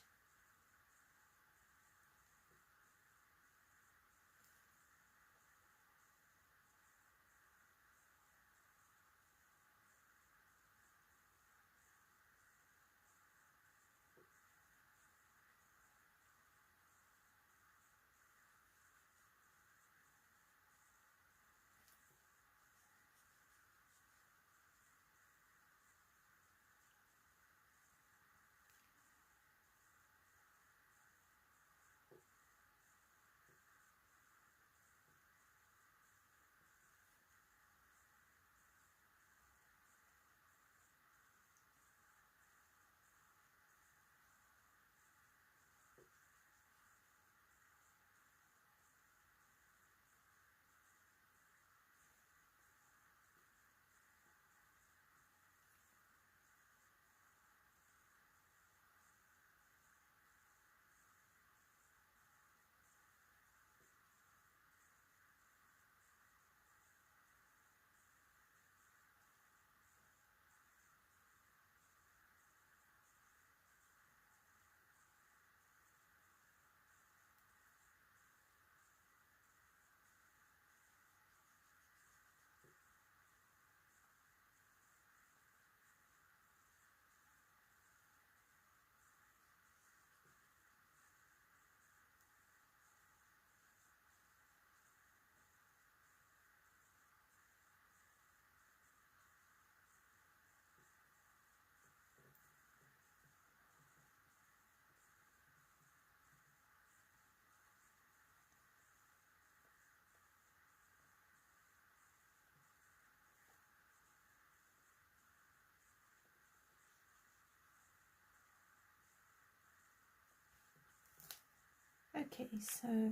Okay, so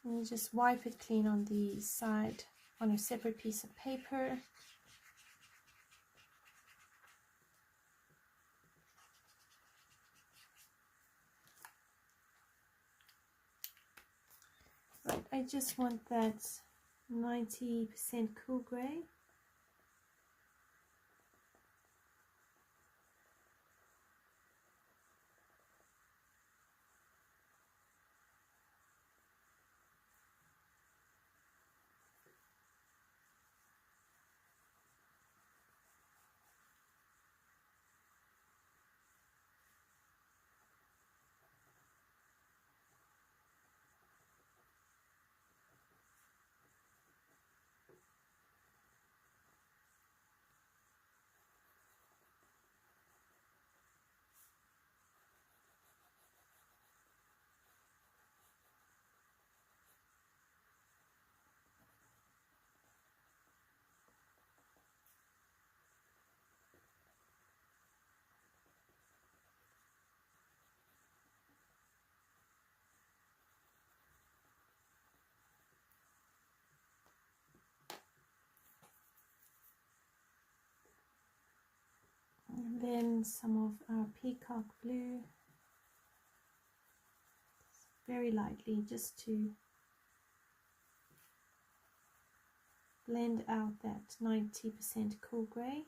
you just wipe it clean on the side on a separate piece of paper. Right, I just want that 90% cool gray. And then some of our Peacock blue, very lightly, just to blend out that 90% cool gray.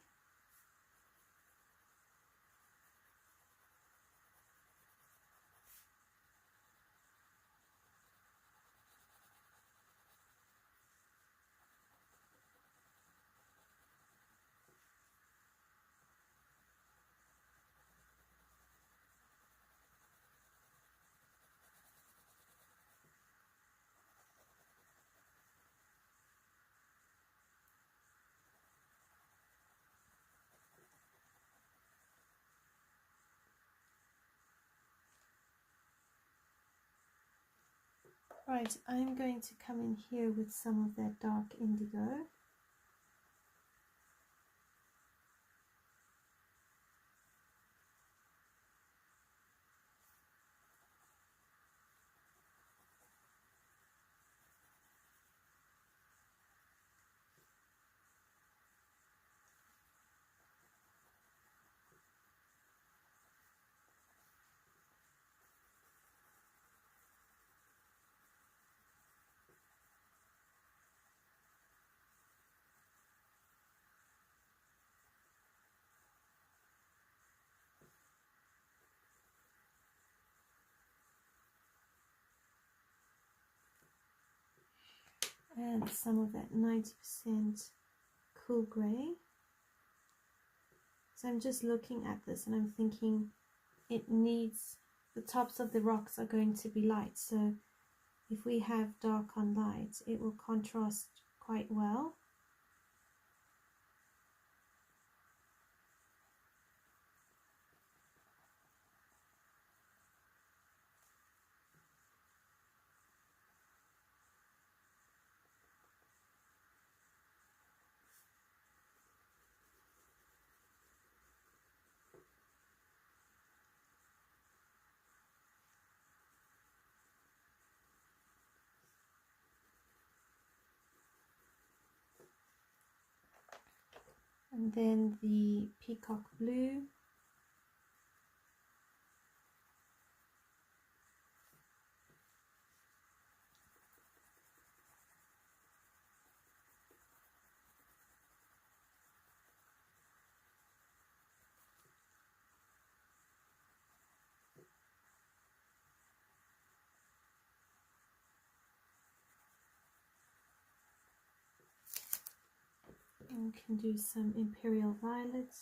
Right, I'm going to come in here with some of that dark indigo. And some of that 90% cool gray. So I'm just looking at this and I'm thinking it needs, the tops of the rocks are going to be light, so if we have dark on light it will contrast quite well. And then the Peacock blue. And we can do some Imperial violet.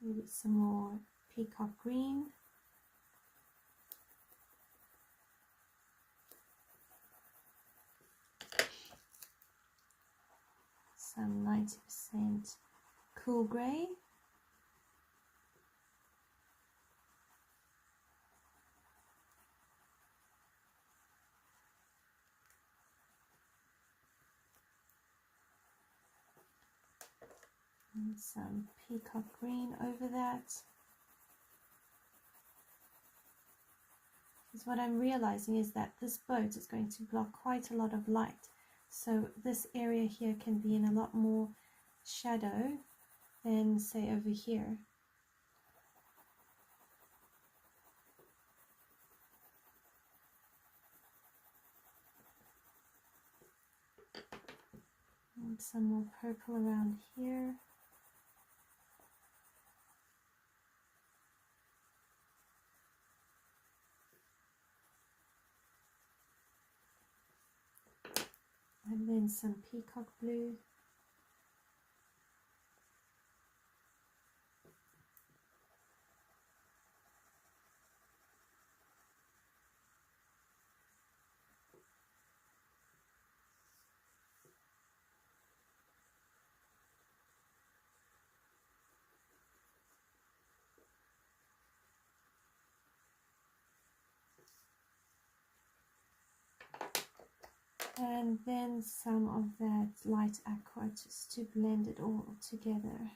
Maybe some more Peacock green. some 90% cool grey. And some peacock green over that. Because what I'm realizing is that this boat is going to block quite a lot of light. So this area here can be in a lot more shadow than say over here. And some more purple around here. And then some peacock blue. And then some of that light aqua just to blend it all together.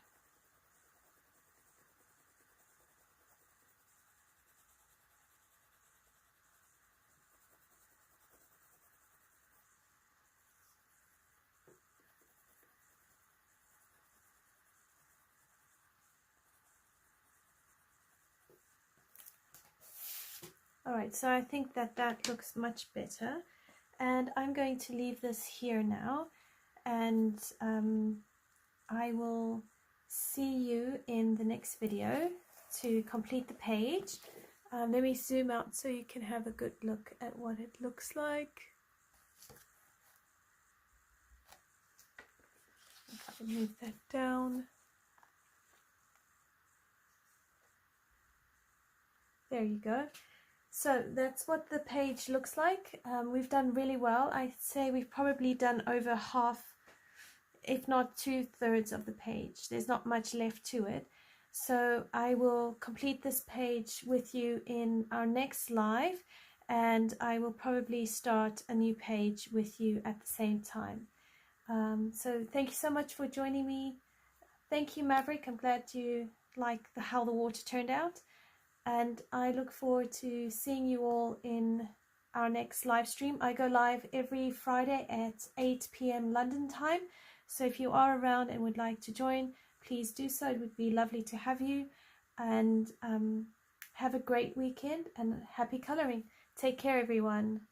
Alright, so I think that that looks much better. And I'm going to leave this here now, and I will see you in the next video to complete the page. Let me zoom out so you can have a good look at what it looks like. If I can move that down. There you go. So that's what the page looks like. We've done really well. I'd say we've probably done over half, if not 2/3 of the page. There's not much left to it. So I will complete this page with you in our next live, and I will probably start a new page with you at the same time. So thank you so much for joining me. Thank you, Maverick. I'm glad you like how the water turned out. And I look forward to seeing you all in our next live stream. I go live every Friday at 8 p.m. London time. So if you are around and would like to join, please do so. It would be lovely to have you. And have a great weekend and happy coloring. Take care, everyone.